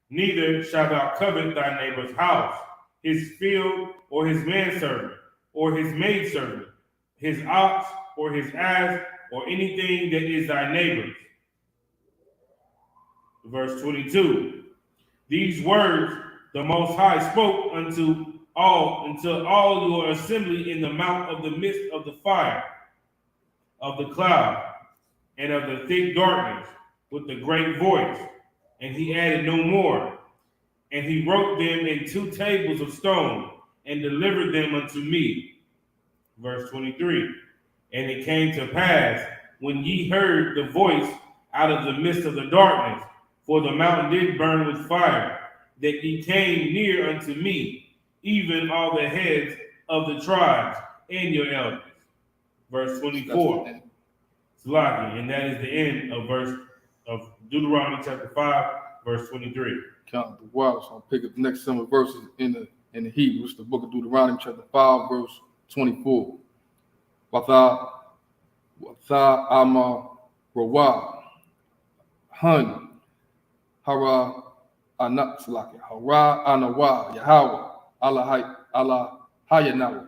Neither shalt thou covet thy neighbor's house, his field, or his manservant, or his maidservant, his ox, or his ass, or anything that is thy neighbor's. Verse 22. These words the Most High spoke unto all your assembly in the mount of the midst of the fire, of the cloud, and of the thick darkness, with the great voice. And he added no more. And he wrote them in 2 tables of stone, and delivered them unto me. Verse 23. And it came to pass, when ye heard the voice out of the midst of the darkness, for the mountain did burn with fire, that ye came near unto me, even all the heads of the tribes and your elders. Verse 24. Slaki, and that is the end of Deuteronomy chapter 5, verse 23. Count the words. So I'll pick up the next 7 verses in the Hebrew. It's the book of Deuteronomy chapter 5, verse 24. Watha ama rawa hun hara anatslaki hara anawa Yahweh Allah hayanawa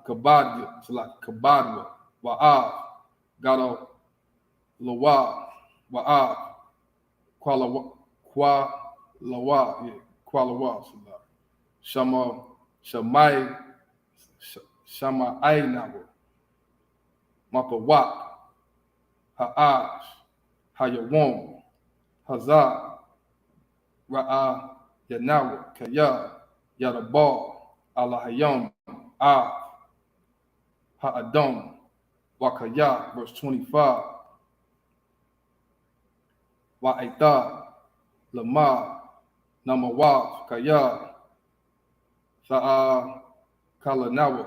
kabadya slaki kabadwa wa gado lawa wa Qualawa, Shama Ainawa, Mapawak, Ha'ash, Hayawam, Hazar, Ra'a, Yanawa, Kaya, Yadabal, Allahayam, Ha'adam, Wakaya, verse 25. Wa'aita, Lama, Namawa, Kaya, Sa'a, Kalanawa,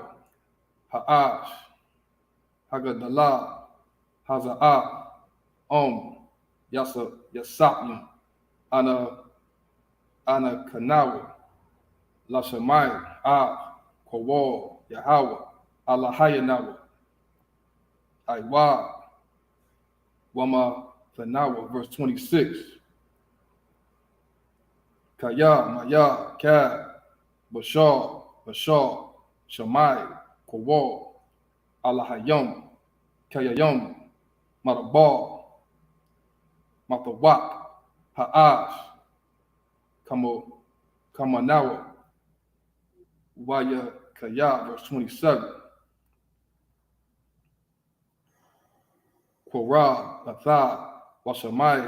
Ha'ash, Hagadala, Haza'a, Yasaplim, Ana Kanawa, Lashamai, Kawal, Yahweh, Allahayanawa, Aiwa, Wama Thanawa, verse 26. Kaya, Maya, Kad, Bashar, Shamai, Kawal, Allahayam, Kayayam, Marabal, Matawak, Ha'ash, Kamanawa, Waya Kaya, verse 27. Korah, Athah, Washamai,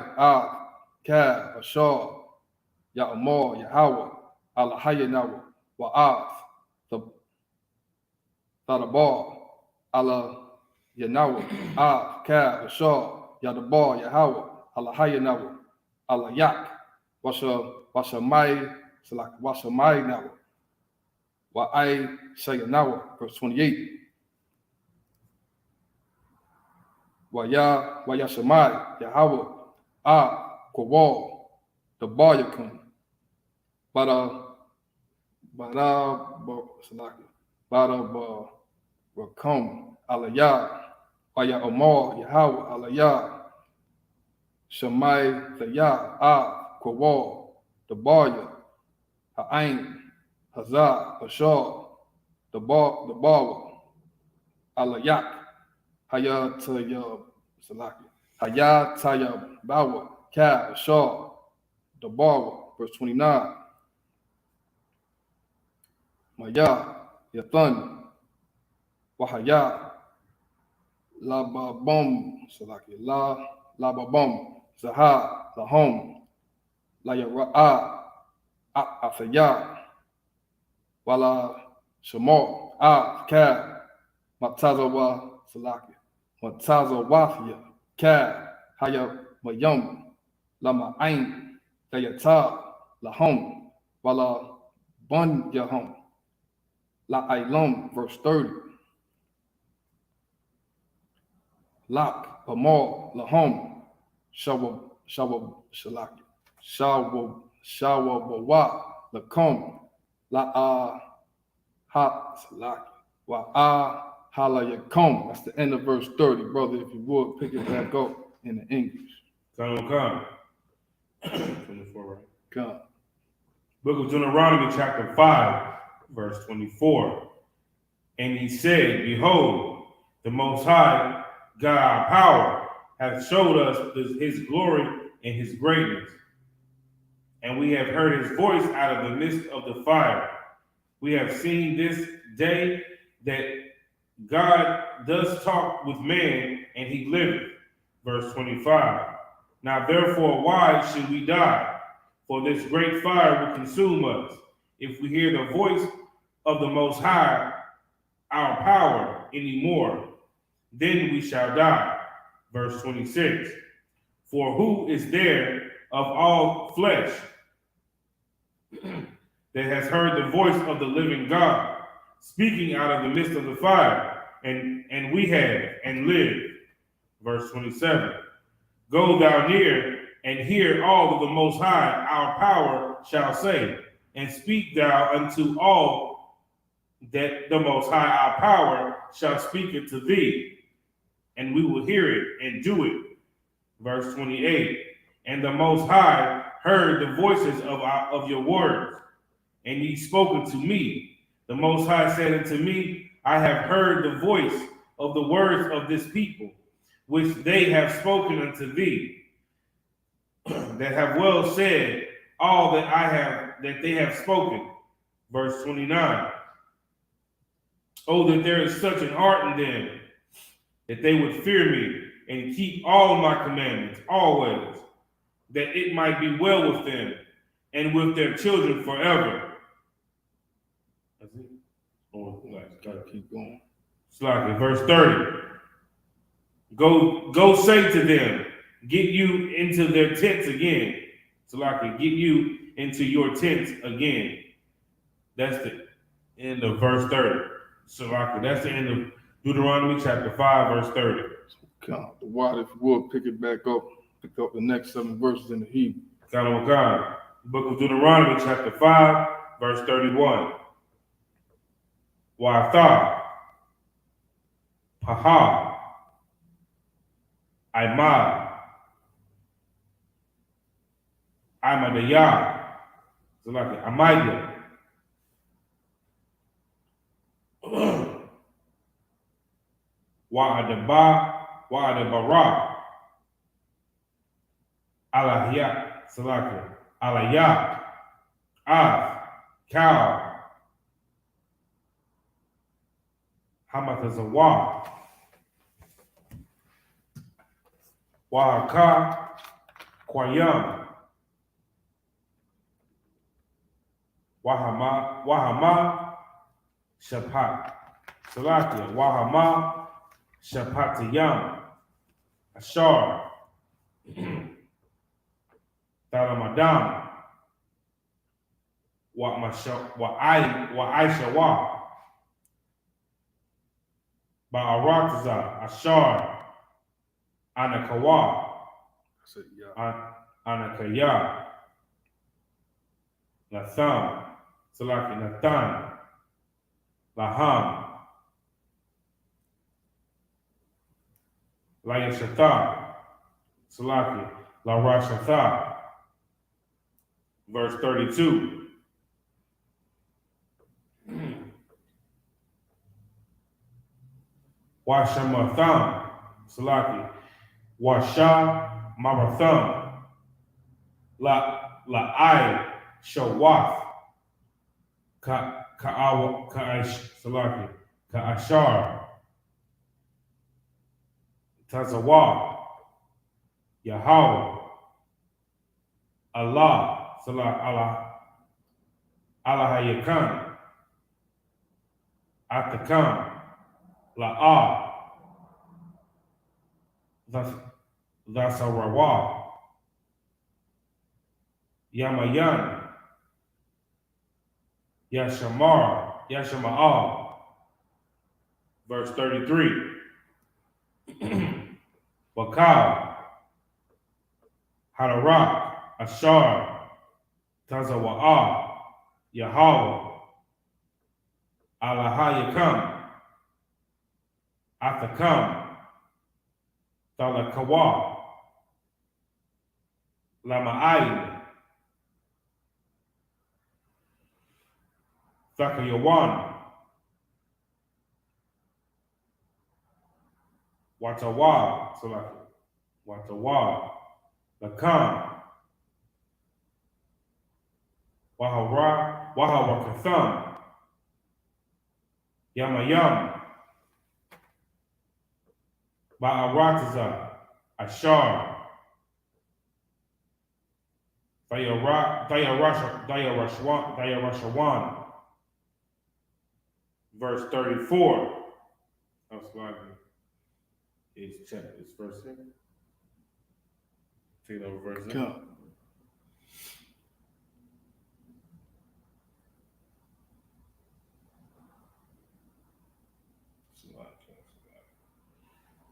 Kad, Bashar, Ya'amor, Yahweh, Allahayanawa, Wa'ath, Thadabar, Allah Yanawa, Kad, Bashar, Yadabar, Yahweh, Allahayanawa, Allah Yak, Washamai, Salaki, Washamai Nawa. Wa'ai Sayanawa, verse 28. Wayashamai, Yahweh, Kowal, the Bayakum. Rakum, Alayah, Waya Omar, Yahweh, Alayah, Shamai, the Yah, Kowal, the Baya, Ha'ain, Hazah, Ashar, the Bawa, Alayak, Hayataya, Salaki, Hayataya, Bawa, Ka, Ashar, the Bawa, verse 29. Maya, Yathan, Wahaya, Lababum, Salaki, Lababum, Zaha, Lahom, Layara'a, Afaya, Wala, Shamor, Ka, Matazawa, Salaki, Matazawafia, Ka, Haya, Mayum, Lama Ain, Dayata, Lahom, Wala, Bun Yahom, La Ilum, verse 30. Lak, Amor, Lahom, Shalaki, Shawabawa, Lakom, La Ha Salaki, Wa Halayakom. That's the end of verse 30, brother. If you would pick it back up in the English. Come. 24, right? Come. Book of Deuteronomy, chapter 5, verse 24. And he said, Behold, the Most High God, our power, hath showed us his glory and his greatness. And we have heard his voice out of the midst of the fire. We have seen this day that God does talk with man, and he liveth. Verse 25. Now therefore, why should we die? For this great fire will consume us, if we hear the voice of the Most High, our power, anymore. Then we shall die. Verse 26. For who is there of all flesh that has heard the voice of the living God, speaking out of the midst of the fire, and we have and lived. Verse 27. Go thou near and hear all that the Most High, our power, shall say, and speak thou unto all that the Most High, our power, shall speak unto thee, and we will hear it and do it. Verse 28. And the Most High heard the voices of your words, and ye spoke unto me. The Most High said unto me, I have heard the voice of the words of this people, which they have spoken unto thee, that have well said all that they have spoken. Verse 29. Oh, that there is such an heart in them, that they would fear me and keep all my commandments always, that it might be well with them and with their children forever. That's it. Oh, gotta keep going. Slightly. Verse 30. Go say to them, get you into their tents again. Salaki, get you into your tents again. That's the end of verse 30. Salaki, that's the end of Deuteronomy chapter 5, verse 30. Count the water, if you would, pick it back up. Pick up the next 7 verses in the Hebrew. God. Book of Deuteronomy chapter 5, verse 31. Wa'atha, Paha, Aimad, Aimadayah, Salaki, Amaya, Wa'adabara, Alahya, Salaki, Alayah, Cow, Hamatazawa, Wahaka, Kwayam, Wahama, Shapat, Salakia, Wahama, Shapatiyam, Ashar, Taramadam, wa Aisha wa Ba'arataza Ashar Anakawa Anakaya Natham Salaki Nathan Laham Layashata Salaki La Rashatha. Verse 32. Washamatham Salaki Washa Maratham La I Shawath Ka'awa Ka'ish Salaki Ka'ashar Tazawa Yahweh Allah Salah Allah Hayakam Atakam La'ah that's a rawa Yamayan Yashama'al. Verse 33. Bakal Hadarak Ashar Tazawa'ah Yahweh Alahayakam Atakam Talakawa Lama'ayin Thakayawan Watawa Salaki Watawa Lakam Wahawakatham Yamayam Ba'arataza Ashar Dayarashawan. Verse 34. That's like it's check this verse 6. Take it over verse 6.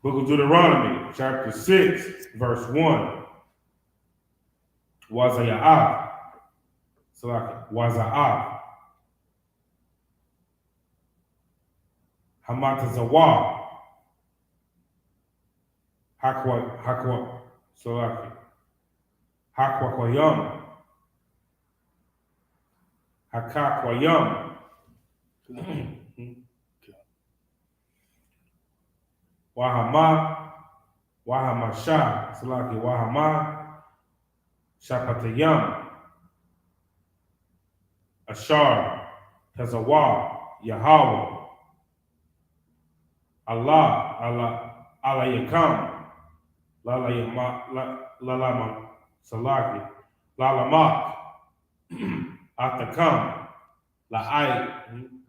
Book of Deuteronomy, chapter 6, verse 1. Wazaya'ah. Waza'ah. Hamatazawa. Hakwa. Hakwakwayam. Hakakwayam. Wahamasha, Salaki, Wahama, Shapatayam, Ashar, Tazawa, Yahweh, Allah Yakam, Lalama, Salaki, Lalamak, Atakam, La'ai.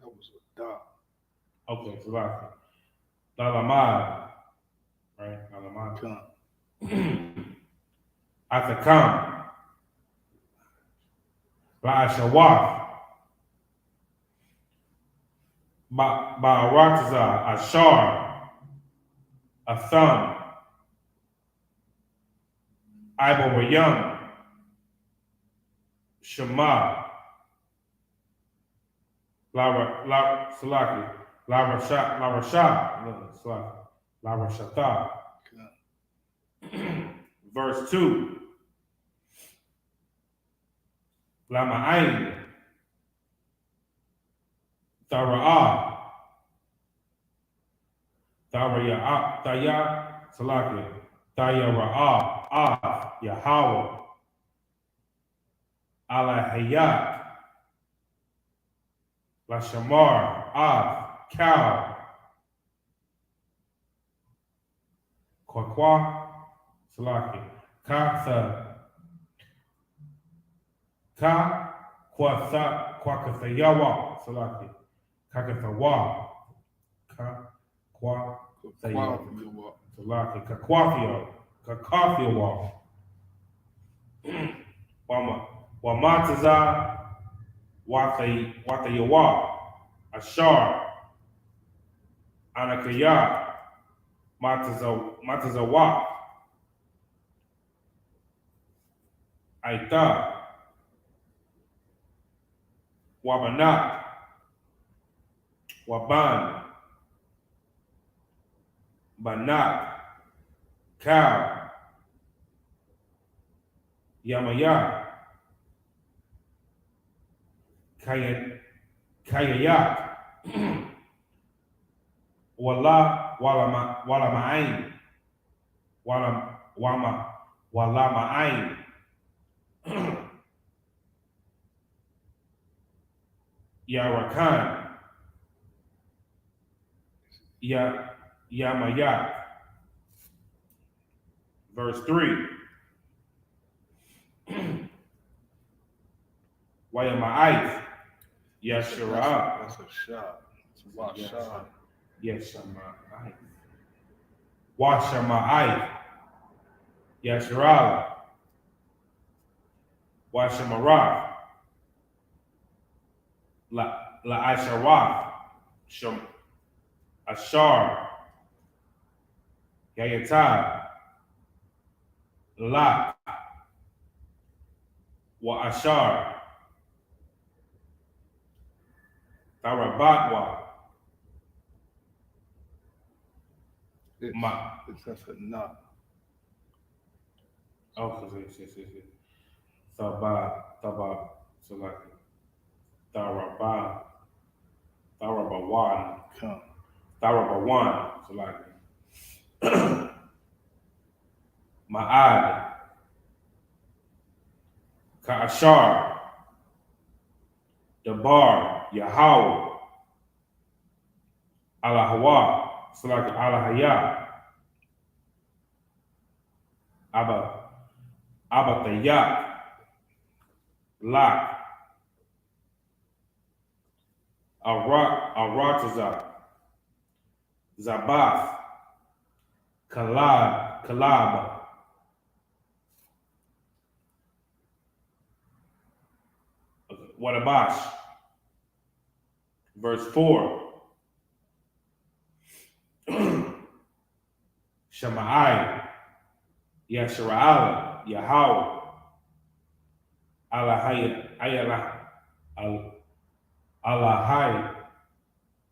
That was a dot. Okay, Salaki. Lalamad, right? Lalamad. Atakam. La'ashawaf. Ba'arataza. Ashar. Atham. Ibawayam. Shema. Salaki. La Rashata. Verse 2. Lama'ain. Tara'ah. Taya Salaki. Tayara'ah. Yahweh. Alahayat. La Shamar. Cow. Kwakwa. Salaki. Katha. Kwakathayawa. Salaki. Kakathawa. Kakwathyawa. Salaki. Kakwathyawa. Wamataza. Watayawa, Ashar, Anakaya, Matazawak, Aita, Wabanat, Waban, Banat, Cow, Yamaya, Kayayat, Walama'ain, Walama'ain, Yarakan, Yamayat. Verse 3. Wayama'ith, Yashara. That's a shot. It's a watch shot. Yashama'ith. Washama'ith, Yasharala. Washamaraf, La Asharaf, Ashar, Yayatab, La, Wa Ashar, Tarabatwa, It's that's a knot. oh, Taba, so like Tharabawan, Come. Tharabawan, so like Ma'ad, Ka'ashar, Dabar, Yahweh, Alahawa, so like Alahaya, Abatayat, Lak, Aratazak, Zabath, Kalab, Wadabash. Verse 4. Shemai, Yashara'ala, Yahweh, Alahai,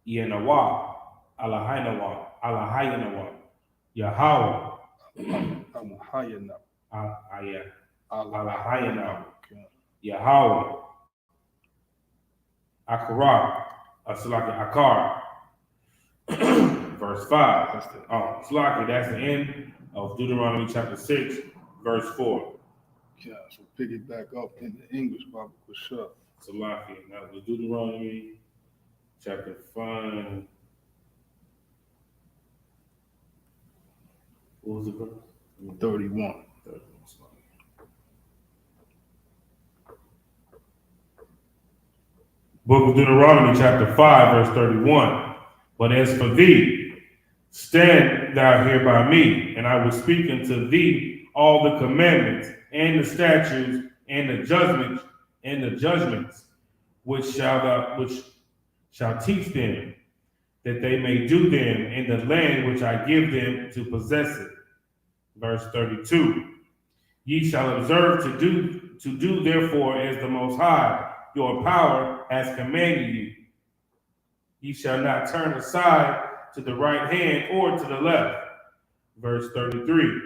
Yenawa, Alahayanawa, Yahweh, Alahayanawa, Yahweh, Akarak, Asalaki Akar. Verse 5. Oh, Slaki, that's the end of Deuteronomy chapter 6, verse 4. Yeah, so pick it back up in the English Bible for sure. Salaki. Now the Deuteronomy chapter 5. What was the verse? 31. 31. Book of Deuteronomy chapter 5, verse 31. But as for thee, stand thou here by me, and I will speak unto thee all the commandments and the statutes and the judgments which shall teach them, that they may do them in the land which I give them to possess it. Verse 32. Ye shall observe to do therefore as the Most High your power has commanded you. Ye shall not turn aside to the right hand or to the left. Verse 33.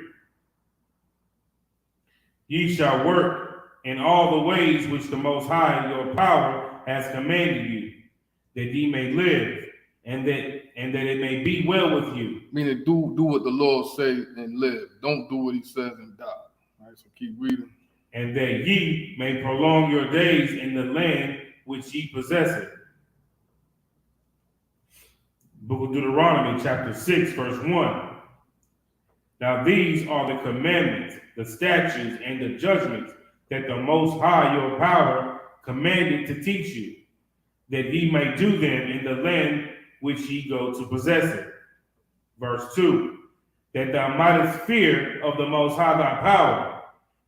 Ye shall work in all the ways which the Most High your power has commanded you, that ye may live, and that it may be well with you. Meaning do what the Lord say and live. Don't do what he says and die. All right, so keep reading. And that ye may prolong your days in the land which ye possess it. Book of Deuteronomy chapter 6, verse 1. Now these are the commandments, the statutes, and the judgments that the Most High your power commanded to teach you, that ye may do them in the land which ye go to possess it. Verse 2. That thou mightest fear of the Most High thy power,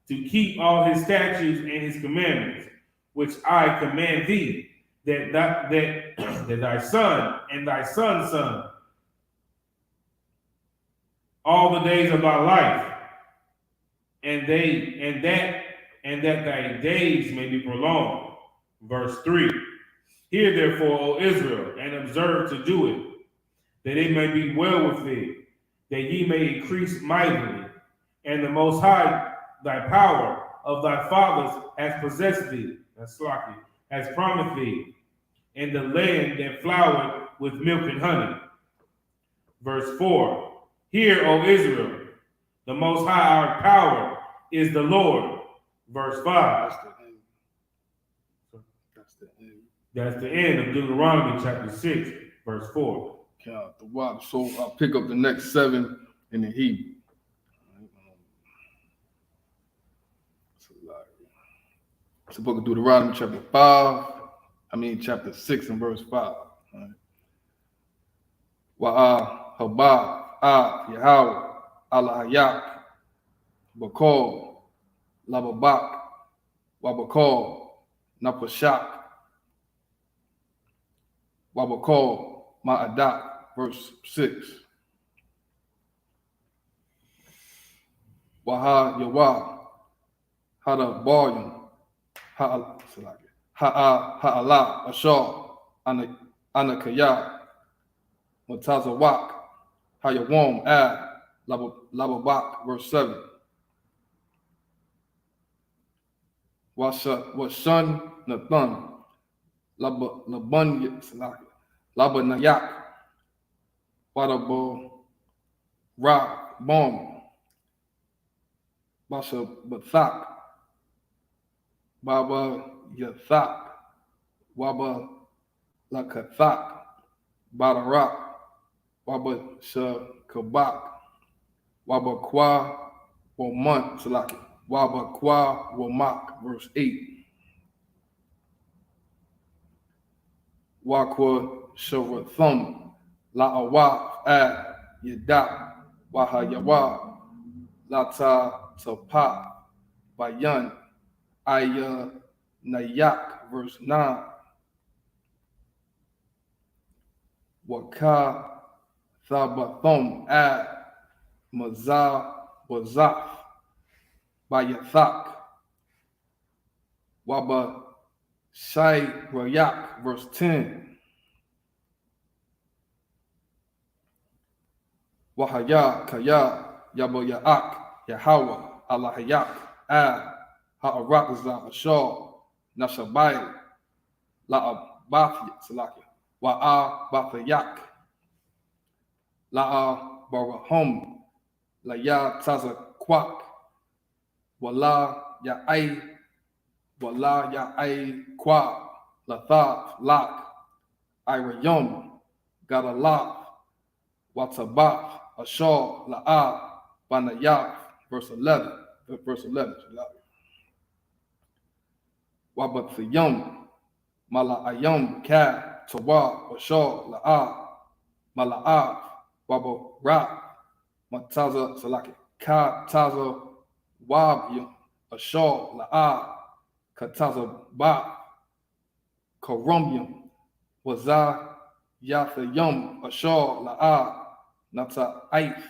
to keep all his statutes and his commandments, which I command thee, that thy son and thy son's son, all the days of thy life, and that thy days may be prolonged. Verse 3. Hear therefore, O Israel, and observe to do it, that it may be well with thee, that ye may increase mightily, and the Most High, thy power of thy fathers, has possessed thee, has promised thee, in the land that flowered with milk and honey. Verse 4. Hear, O Israel, the Most High, our power, is the Lord. Verse 5. That's the end of Deuteronomy chapter 6, verse 4. Count the water. So I'll pick up the next 7 in the Hebrew. It's the book of Deuteronomy chapter 6 and verse 5. Wa'ah habah Yahweh Alahayak Bakal Lababak Wabakal Napashak Wabakal Ma'adak, verse 6. Waha Yawah Hada Baryam Ha'ala Ashar Anakaya Matazawak Hayawam Ad Lababak, verse 7. Washan Nathan Labanayak Wadabo Ra Bom Basha Bathak Baba Yathak Waba Lakathak Badarak Waba Shakabak Waba Kwa Wamant Salaki Waba Kwa Wamak, verse 8. Wakwa Sharathum La'awa Ad Yadak Wahayawa Lata Tapa Bayan Aya Nayak, verse 9. Waka Thabathum Ad Mazah Wazaf Bayathak Waba Shai Rayak, verse 10. Wahaya Kaya Yabayak Yahweh Alahayak Ad Ha'arakza Ashar Nashabai La'abathya Salaki Wa'a Bathayak La'a Barahum Laya Taza Kwak Wala Ya'ai Kwa Lathav Lak Irayum Gadalav Watabath Ashar La'a Banayav, verse 11. Wabathayum Mala'ayum Ka Tawa Ashar La'a Mala'av Wabara Mataza Salaki Ka Taza Wabyum Ashar La'a Kataza Ba Karumbum Waza Yathayum Ashar La'a Nata Aith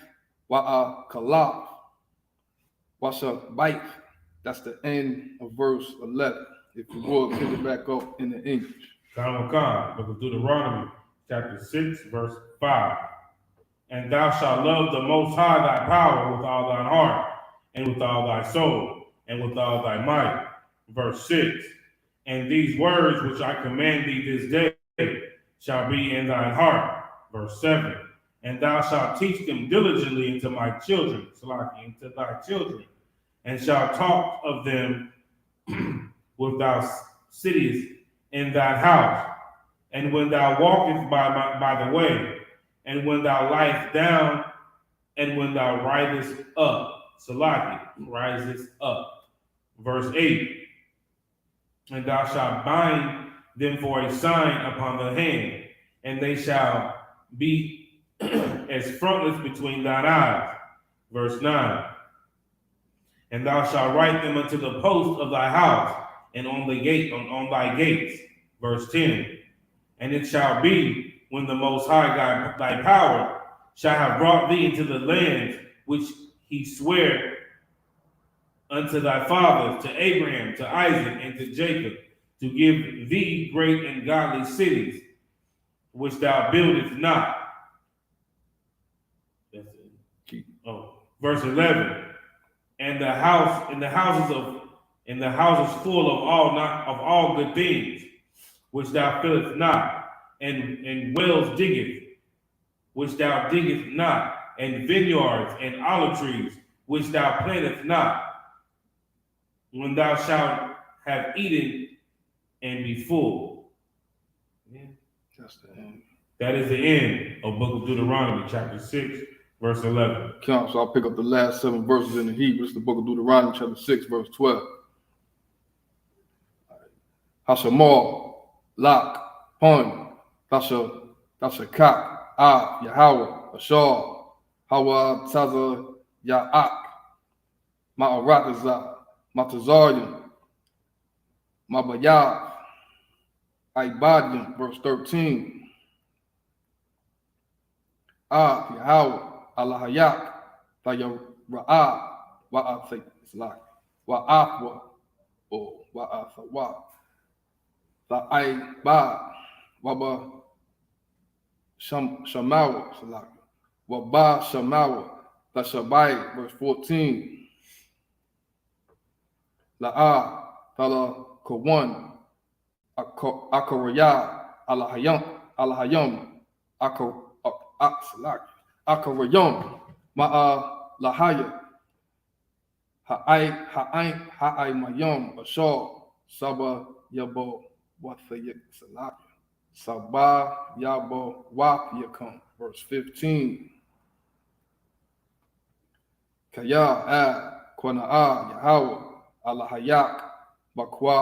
Wa'a Kalav Washa Baith. That's the end of verse 11. If you would, pick it back up in the English. Book of Deuteronomy, chapter 6, verse 5. And thou shalt love the Most High thy power with all thine heart, and with all thy soul, and with all thy might. Verse 6. And these words which I command thee this day shall be in thine heart. Verse 7. And thou shalt teach them diligently into my children, into thy children, and shalt talk of them with thou sittest in thy house, and when thou walkest by the way, and when thou liest down, and when thou risest up. Risest up. Verse 8. And thou shalt bind them for a sign upon the hand, and they shall be as frontlets between thine eyes. Verse 9. And thou shalt write them unto the post of thy house, and on the gate, on thy gates. Verse 10. And it shall be when the Most High God, thy power, shall have brought thee into the land which he sware unto thy fathers, to Abraham, to Isaac, and to Jacob, to give thee great and godly cities, which thou buildest not. That's it. Oh, verse 11. And the houses full of all good things, which thou fillest not, and wells diggeth, which thou diggest not, and vineyards and olive trees, which thou plantest not, when thou shalt have eaten and be full. Yeah. That's the end. That is the end of Book of Deuteronomy, chapter 6, verse 11. Count, so I'll pick up the last 7 verses in the Hebrew. It's the book of Deuteronomy, chapter 6, verse 12. Hashamar, Lak, Pun, Tashakak, Yahweh, Ashar, Hawa, Taza, Ya'ak, Ma'aratazah, Matazarian, Mabayah, Ibadian, verse 13. Yahweh, Allahayak, Tayara'ah, Wa'athik, Wa'afwa, or Wa'athawa, La'aiba, Waba Shamawa, Waba Shamawa, Lashabai, verse 14. La'a, Tala Kawan, Akaraya, Alahayam, Akarayam, Ma'a Lahaya, Ha'ai Mayam, Ashar, Saba Yabo, Wathayak Salak, Saba Yabo, Wapyakam, verse 15. Kaya, Kwana'a, Yahweh, Alahayak, Bakwa,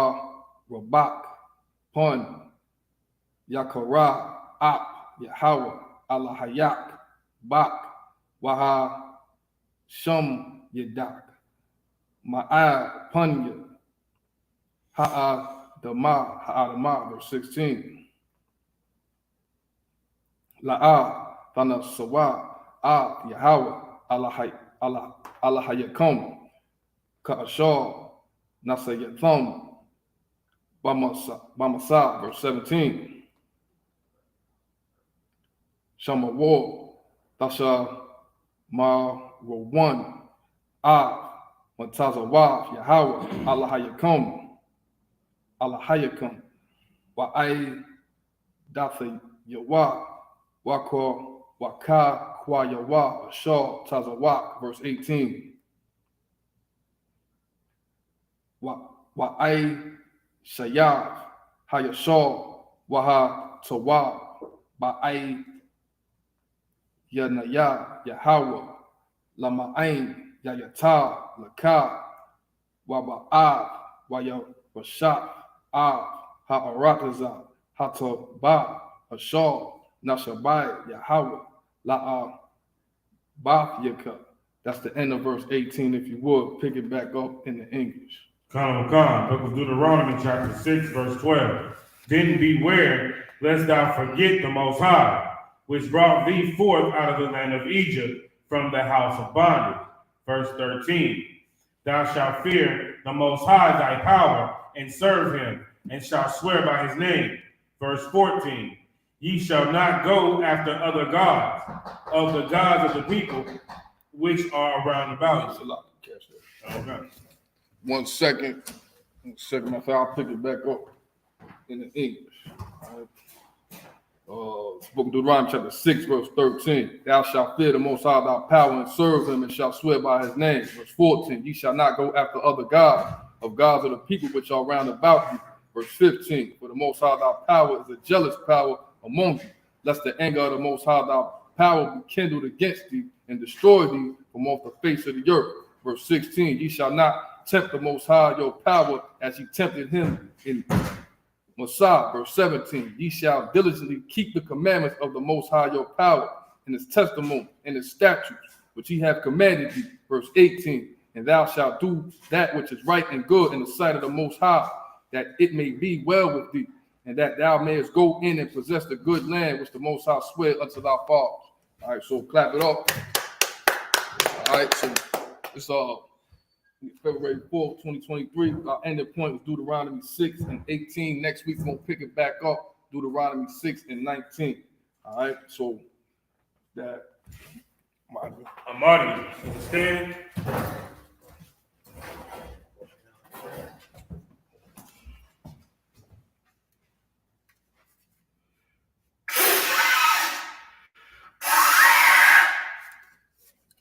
Rabak, Pun, Yakara, Ap, Yahweh, Alahayak, Bak, Waha, Shum, Yadak, Ma'a, Punya, Ha'adama, verse 16. La'a, Thana Sawa, Yahweh, Alahayakum, Ka'ashar, Nasayathum, Bamasa, verse 17. Shamawar, Tasha Ma Rowan, Matazawa, Yahweh, Allahayakum, Wa'ai Datha Yawa, Waka Kwa Yawa, Ashar Tazawak, verse 18. Wa'ai Shayav, Hayashar, Waha Tawab, Ba'ai Yanaya, Yahweh, Lama'ain, Yayata, Laka, Waba'ab, Wayawashaf, Ha'arataza, Hataba, Ashar, Nashabai, Yahweh, La'a, Bafyaka. That's the end of verse 18. If you would, pick it back up in the English. Book of Deuteronomy, chapter 6, verse 12. Then beware, lest thou forget the Most High, which brought thee forth out of the land of Egypt from the house of bondage. Verse 13. Thou shalt fear the Most High thy power, and serve him, and shalt swear by his name. Verse 14. Ye shall not go after other gods, of the gods of the people which are around about you. Okay. 1 second. I'll pick it back up in the English. Book of Deuteronomy, chapter 6, verse 13. Thou shalt fear the Most High thy power, and serve him, and shalt swear by his name. Verse 14. Ye shall not go after other gods, of gods of the people which are round about you. Verse 15. For the Most High thy power is a jealous power among you, lest the anger of the Most High thy power be kindled against thee, and destroy thee from off the face of the earth. Verse 16. Ye shall not tempt the Most High your power, as ye tempted him in Messiah. Verse 17. Ye shall diligently keep the commandments of the Most High your power, and his testimony, and his statutes, which he hath commanded thee. Verse 18. And thou shalt do that which is right and good in the sight of the Most High, that it may be well with thee, and that thou mayest go in and possess the good land which the Most High sware unto thy fathers. All right, so clap it up. All right, so it's February 4th, 2023. Our ending point was Deuteronomy 6 and 18. Next week, we're going to pick it back up, Deuteronomy 6 and 19. All right, so that. Amadi, stand.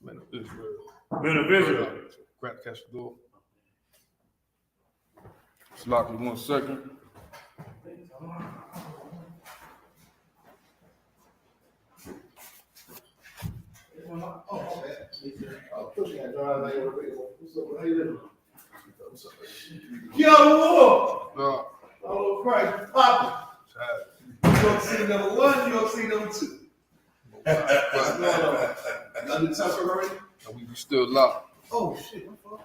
Men of Israel. Men of Israel. Grab catch the door. Just lock me 1 second. Get out of the war. No. Oh, Christ, Papa. New York City number 1, New York City number 2. What's going on? Another touch already? And we still locked. Oh, shit. My fault.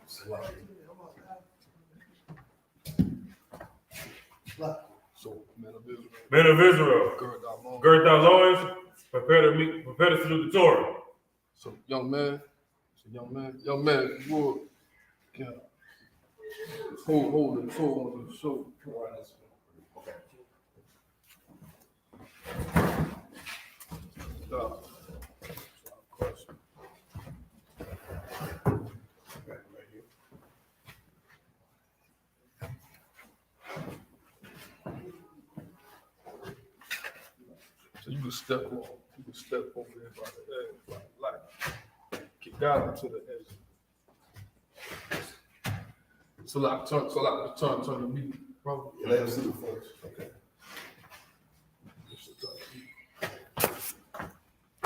So, men of Israel. Men of Israel. Gird thy loins. Gird thy loins. Prepare to salute the Torah. So, young man, if you would, yeah. Hold the toe on the shoulder. Okay. Stop. So you can step on. You can step over there by the edge, like kick down to the edge. So like turn the meat, bro. Yeah, let him see the first. Okay.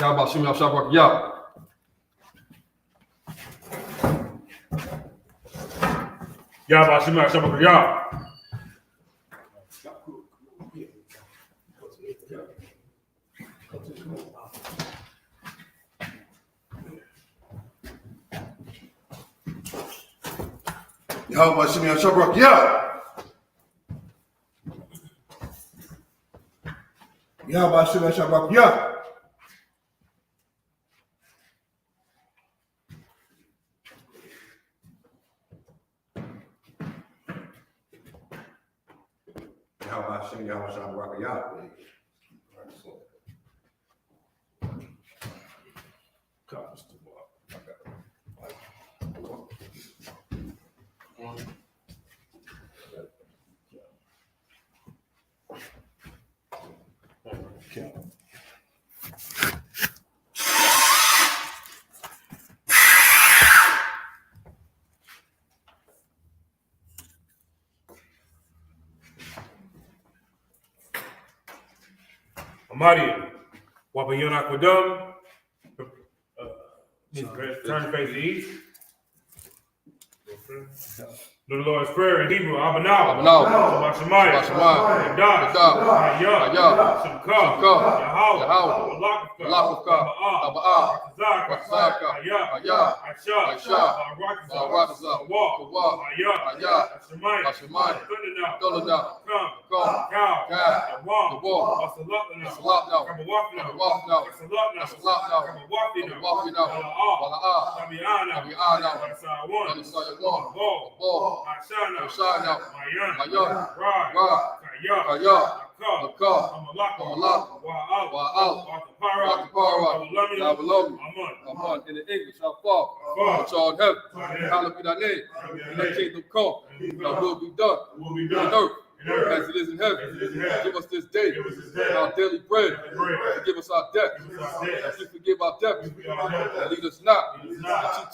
Y'all about Shimmy Shabrak, y'all. Y'all about Shema Shabbat Yah. Yahweh Shimei Shabrak, yeah. Yahweh Shimei Shabrak, yeah. Yahweh Shimei Shabrak, yeah. Amadi, Wapayon Aquadum. Turn to face the east. Do the Lord's Prayer in Hebrew, Abanah, Shemaiah, Yadah, Hayah, Isupk, Yahweh, Malakah, Taba'ah, Hayah, Aisha, Barakazah, Kawah, Hayah, Shemaiah, Thunderdown, Come, the wall, Salapna, Kamawafna, Salapna, Kamawafina, Tabiana, Sayawan, Ball, Ashana, Mayan, Ra, Kaya, Amalak, Wa'al, Watapara, Aman. In the English, our Father, which art in heaven, hallowed be thy name. Thy kingdom come, thy will be done on earth as it is in heaven. Give us this day our daily bread. Forgive us our debts as we forgive our debtors. And lead us not into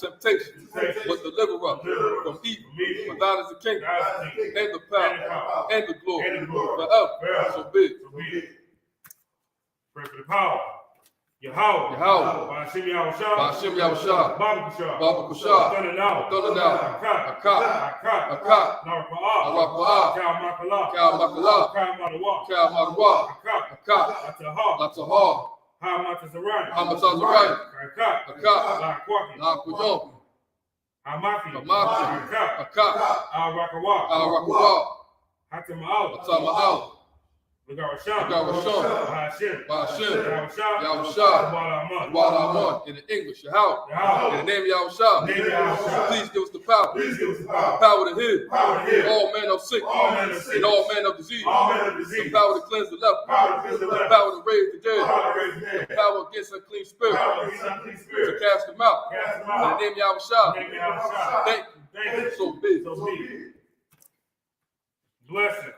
temptation, but deliver us from evil. For thine is the kingdom, and the power, and the glory, forever. So be it. Pray for the power. Yahweh, Ba'ashim Yahushua, Baba Kushah, Thunderdown, Akat, Naraka'ah, Kal Madawa, Latahar, Hamatazarani, Akat, Hatama'al. Atama'al. Megarasham. Megarasham. Bahashim. Bahashim. Yahushua. Yahushua. Wa'alaman. Wa'alaman. In the English, Yahweh. Yahweh. In the name of Yahushua. Name of Yahushua. Please give us the power. Please give us the The power. power to heal. Power to heal. All men of sick. All men of sick. And all men of disease. All men of The disease. power to cleanse the leper. Power to cleanse the The leper. power to raise the dead. Power to raise the dead. The power against unclean spirit. Power against unclean To spirit. cast them out. Cast them In the out. name of Yahushua. Name of Yahushua. Thank you. Thank you. So big. So be it. Blessing.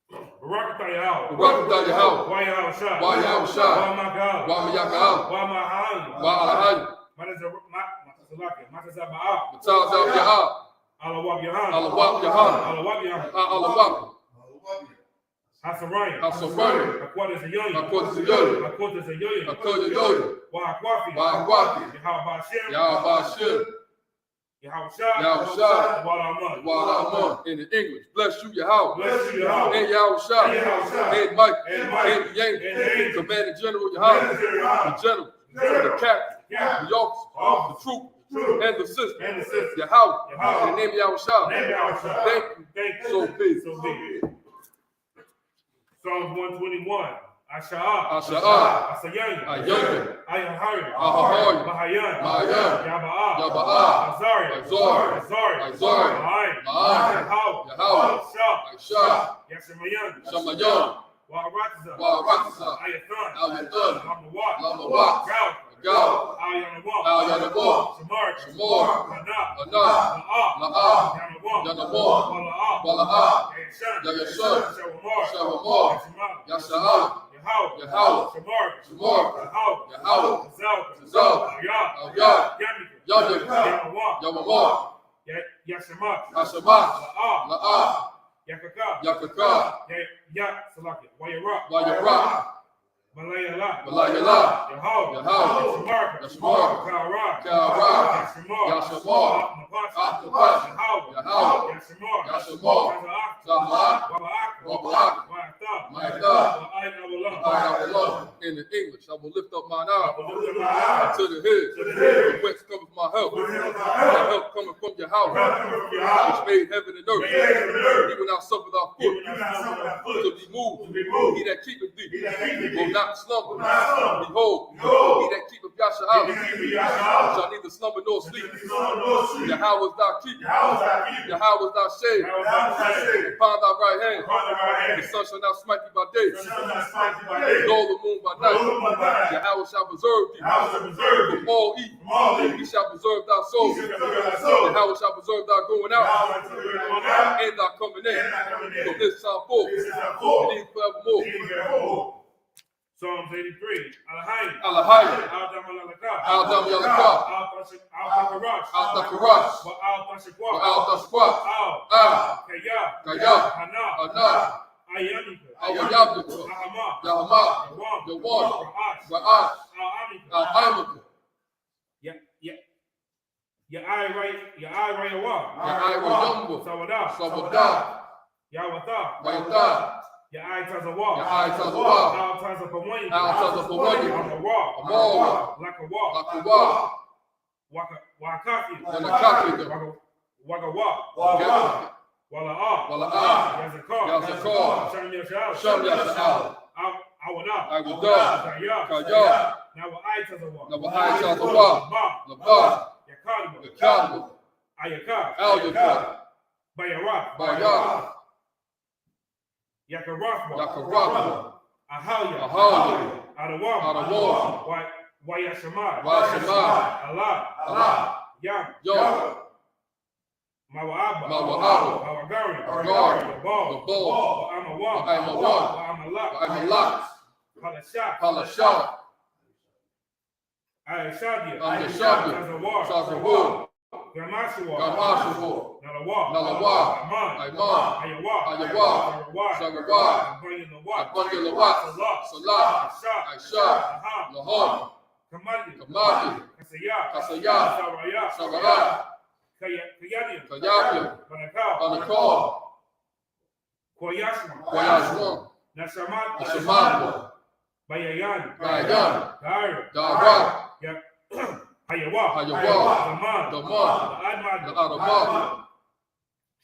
Barakatah Yahweh. Barakatah Yahweh. Why Yahushua? Why Yahushua? Why my God? Why Yahweh? Why my Hallelujah? Why Alahai? Matazabah. Mataz al Yahab. Alawab Yahan. Alawab Yahan. Alawab Yahan. Alawab. Hasarayim. Hasarayim. Akwada Zayoyin. Akwada Zayoyin. Akwada Zayoyin. Akwada Zayoyin. Wa Akwafi. Wa Akwafi. Yahweh Bashem. Yahweh Bashem. Yahushua. Yahushua. Wa'alaman. Wa'alaman. In the English. Bless you, Yahweh. Bless you, Yahweh. And Yahushua. And Yahushua. And Mike. And Mike. And the And the angel. angel. Commanding General Yahweh. The general. The captain. Yeah. The officer. The troop. And the sister. And the sister. Yahweh. Yahweh. In the name of Yahushua. Name Yahushua. Thank you. Thank you. So big. So big. Psalms 121. Asha'ah. Asha'ah. Asayan. Ayayin. Ayahari. Ahahari. Mahayan. Mahayan. Yaba'ah. Yaba'ah. Azari. Azari. Azari. Azari. Ma'ayin. Ma'ayin. Yahweh. Yahweh. Shah. Aisha. Yashamayan. Shamayan. Wa'aratza. Wa'aratza. Ayathan. Ayathan. Lamawat. Lamawat. Gal. Gal. Ayanawah. Ayanawah. Shamar. Shamar. Hana. Hana. La'ah. La'ah. Yanawah. Yanawah. Wala'ah. Wala'ah. Yashan. Yashan. Shawamar. Shawamar. Yashimah. Yasha'ah. Yahweh. Yahweh. Shamar. Shamar. Yahweh. Yahweh. Zal. Zal. Yah. Yah. Yamika. Yamika. Yamawah. Yamawah. Yashimah. Hashamat. La'ah. La'ah. Yakaka. Yakaka. Salaki. Wayara. Wayara. Malayala. Malayala. Yahweh. Yahweh. Yashimar. Yashimar. Kara. Kara. Yashimar. Yashimar. Napash. Napash. Yahweh. Yahweh. Yashimar. Yashimar. Zaha'ak. Zaha'ak. Waba'ak. Waba'ak. Wa'atah. Wa'atah. Wa'ayin Awalam. Allah. In the English, I will lift up mine eye Lift up my eye to the head. to the head. From whence cometh my help? From whence my My help? help coming from Yahweh, From Yahweh. which made heaven and earth. Made heaven and earth. He will not suffer thy foot Even now some of thy foot to be moved. to be moved. He that keepeth thee He that keepeth will thee not slumber. will not slumber. Behold, Behold, he that keepeth He that Yahshua keepeth Yahshua shall neither slumber nor sleep. nor sleep. Yahweh is thy keeper. Yahweh is thy keeper. Yahweh is thy shade. Yahweh is thy shade. Upon thy right hand, Upon thy right hand. the sun shall not smite thee by day, The sun shall not smite thee by day, nor the moon by nor the night. moon by night. Yahweh shall preserve thee Yahweh shall preserve thee from all evil. from all evil. He shall preserve thy He soul. shall preserve thy soul. Yahweh shall preserve thy going out Yahweh shall preserve thy going out and thy coming in and thy coming in. from this time forth This is thy forth. and even forevermore. Even forevermore. Psalms 83. Alahai. Alahai. Adam Alalaka. Adam Yalaka. Al-Takarash. Al-Takarash. Al-Tashaqwa. Al-Tashqa. Al. Kaya. Kaya. Hana. Ana. Ayanika. Awayabdika. Ahama. Yahama. Yawam. Yawam. Ra'ash. Ra'ash. Al-Amika. Al-Amika. Your eye right away. Yahayambu. Sawada. Sabbath. Yawata. Wayata. Your eye tazawa. Yahayatazawa. Al tazapawani. Al-Tazapawani. Amawa. Amawa. Lakawa. Lakuwa. Wakafi. Yanakafi. Wagawa. Wagawa. Wala'ah. Wala'ah. Yazakar. Yazakar. Sham Yashal. Sham Yasha'al. Awada. Awada. Kaya. Kaya. Now eye tazawa. Nabahayatazawa. Ba. Nabah. Yakaliba. Yakaliba. Ayaka. Al-Yakar. Bayara. Bayar. Yakarafwa. Yakarafwa. Ahalya. Ahalya. Adawam. Adawam. Wayashamad. Wayashamad. Allah. Allah. Yam. Yom. Mawa'aba. Mawa'aba. Mawagari. Agari. Yabal. Yabal. Wa'amawa. Wa'amawa. Wa'amalak. Wa'amalak. Halashat. Halashat. Ayashadia. Ayashadia. Tazawar. Tazawar. Gamashua. Gamashua. Nalawa. Nalawa. Aman. Ayman. Ayawa. Ayawa. Sarawat. Abundilawat. Salah. Aisha. Laham. Kamadi. Kamadi. Kasaya. Kasaya. Saraya. Saraya. Kayadian. Kayadian. Banakal. Banakal. Koyashma. Koyashma. Nashamat. Nashamat. Bayayan. Bayayan. Dar. Dara. Hayawa. Hayawa. Daman. Daman. Admad. Adamad.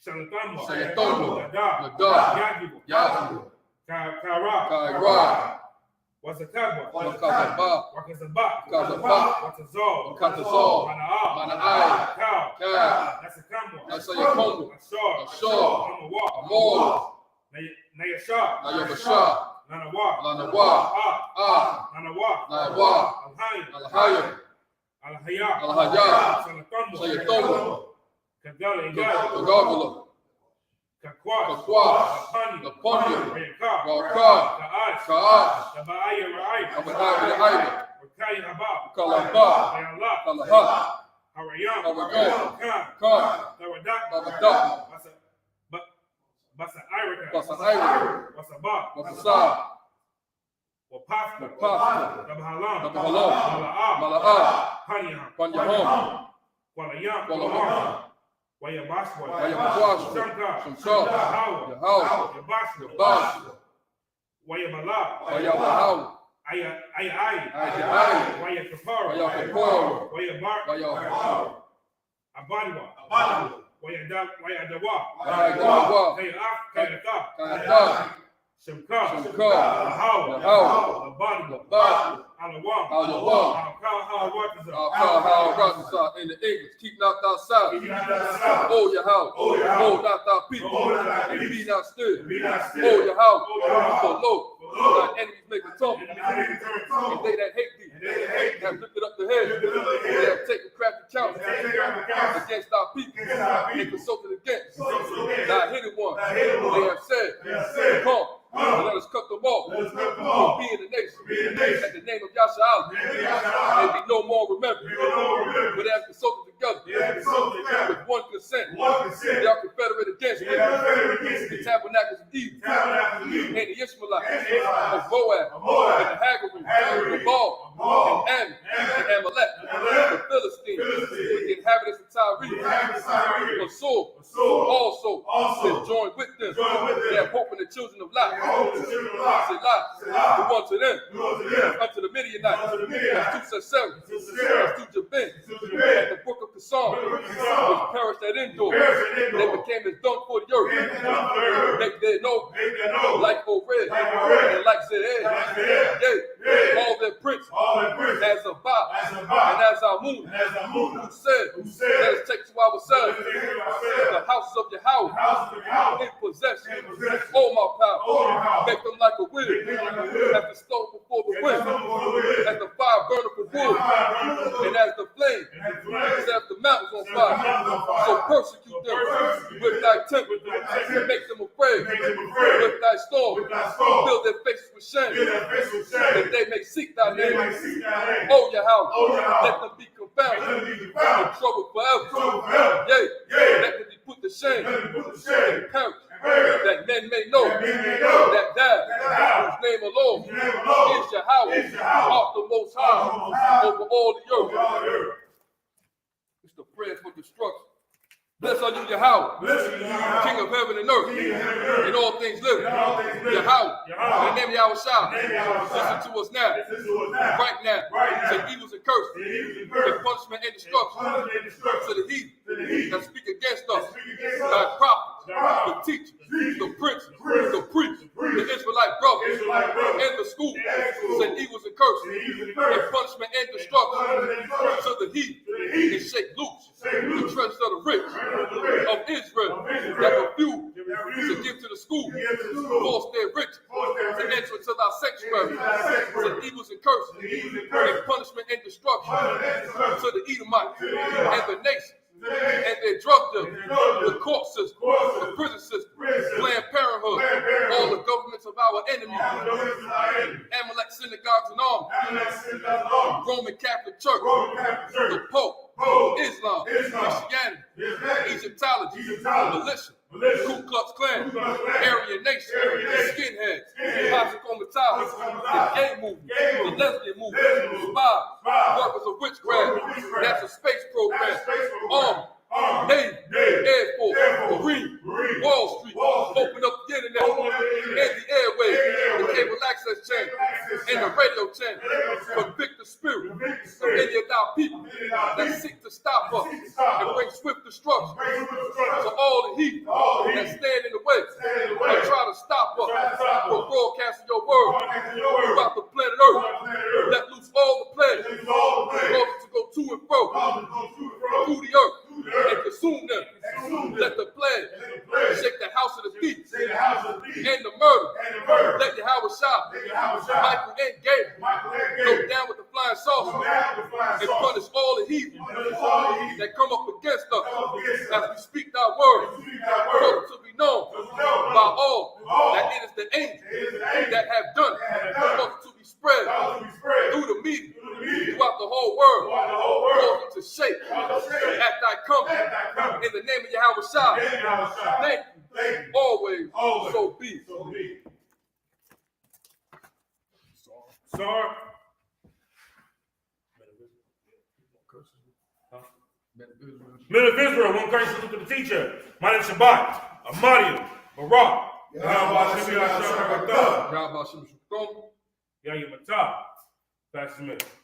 Shalatama, Sayatomo, Nadab, Nadab, Yagibu, Yagibu, Kaira, Kaira, Wasakaba, Wakazaba, Wakazaba, Wakazaba, Watazol, Wakazol, Manaa, Manai, Cow, Ka, Nasakamwa, Nasayakomo, Ashar, Ashar, Amawa, Amor, Nayashar, Nayabasha, Nanawa, Lanawa, Ah, Nanawa, Nawa, Alhayim, Alhayim, Alhaya, Alhaya, Salatomo, Sayatomo, Kagala, Kagagula, Kakwa, Kakwa, Lapani, Laponya, Reka, Raka, Kaash, Kaash, Tabaaya Rai, Abahaya, Haya, Rakai Haba, Kalaba, Kayala, Kalaha, Harayam, Haragon, Khan, Khan, Taradak, Babadaka, Basa Irika, Basa Ira, Wasaba, Wasasa, Wapafka, Pasta, Tabahalam, Tabahalam, Mala'a, Mala'a, Panyaham, Panyahom, Walayam, Walahom, Wayabashwa, Wayabashwa, Shamka, Shamka, Yahawa, Yahawa, Yabashwa, Yabashwa, Wayabala, Wayabahaw, Ay, Ayai, Wayakapara, Wayakapara, Wayabar, Wayabahaw, Abadwa, Wayadawa, Wayagawa, Kayaka, Kayata, Shamka, Shamka, Yahawa, Yahawa, Abadwa, Labad, Alawam, Alawam, Alkaw, in the English, keep not thy side. Hawatiza, Oh, your house. Oh, not thy people. And be not still. Oh, your house. For lo, thy enemies make a tumble. And they that hate thee have lifted up the head. They have taken crafty counsel against thy people. And consulted against thy hidden one. They have said, come. And let us cut them off from being a nation. At the name of Yahshua, and be no more remembered. But they have consulted together with one consent. They are confederate against me. The tabernacles of evil and the Ishmaelites of Moab and the Hagarim, the Baal and Ammon and Amalek, the Philistines, with the inhabitants of Tyre, of Sur, also that joined with them. They have hope in the children of Lot. The one to them, unto the Midianites, to Sisera, to Jabin, at the brook of Kasam, which perished at Endor. They became as dung for the earth. Make their note like Oreb and like Zered. Yea, all their princes, as a Ba and as Amun, who said, let us take to ourselves the houses of Yahweh in possession. Oh, my power, make them like a wheel, as the stone before the wind, as the fire burning for wood, and as the flame set the mountains on fire. So persecute them with thy temper, make them afraid with thy storm, fill their faces with shame, that they may seek thy name. Oh, Yahweh, let them be confounded in trouble forever. Yea, let them be put to shame and perish, that men may know that thou, whose name alone is Yahweh, art the most high over all the earth. It's the prayer for destruction. Bless unto Yahweh, King of heaven and earth, and all things living. Yahweh, in the name of Yahweh, listen to us now, right now. Say evils and curses, and punishment and destruction to the heathen that speak against us, thy prophets, the teachers, the princes, the priests, the Israelite brothers, and the school. Say evils and curses, and punishment and destruction to the heathen, and shake loose the treasures of the rich of Israel that refuse to give to the school, force their riches to enter into thy sanctuary. Say evils and curses, and punishment and destruction to the Edomites and the nations and their drug dealers, the court system, the prison system, Planned Parenthood, all the governments of our enemies, Amalek synagogues and armies, Roman Catholic Church, the Pope, Islam, Christianity, Egyptology, militia, Ku Klux Klan, Aryan Nation, skinheads, Popsicle Matata, the gay movement, the lesbian movement, spies, workers of witchcraft, National Space Program, Army, Navy, Air Force, Marine, Wall Street, open up the internet, and the airwaves, the cable access channel, and the radio channel, convict the spirit, of any of our people that seek to stop us and bring swift destruction to all the heathen that stand in the way and try to stop us from broadcasting your word throughout the planet Earth. Let loose all the plagues causes to go to and fro through the earth and consume them. Let the plague shake the house of the thief and the murder. Let Yahweh Shah, Michael and Gabriel go down with the flying saucer and punish all the heathen that come up against us as we speak thy word, so to be known by all that it is the angels that have done it, so to be spread through the media throughout the whole world, causing to shake at thy coming. In the name of Yahweh Shah, thank you, always, so be. Sorry. Men of Israel, one grace salute to the teacher. My name is Shabbat, Amadio, Barak, Yahweh Shem Yahshua Rakatah, Yahweh Shem Yahshua. Yahweh Matah. Pastor Smith.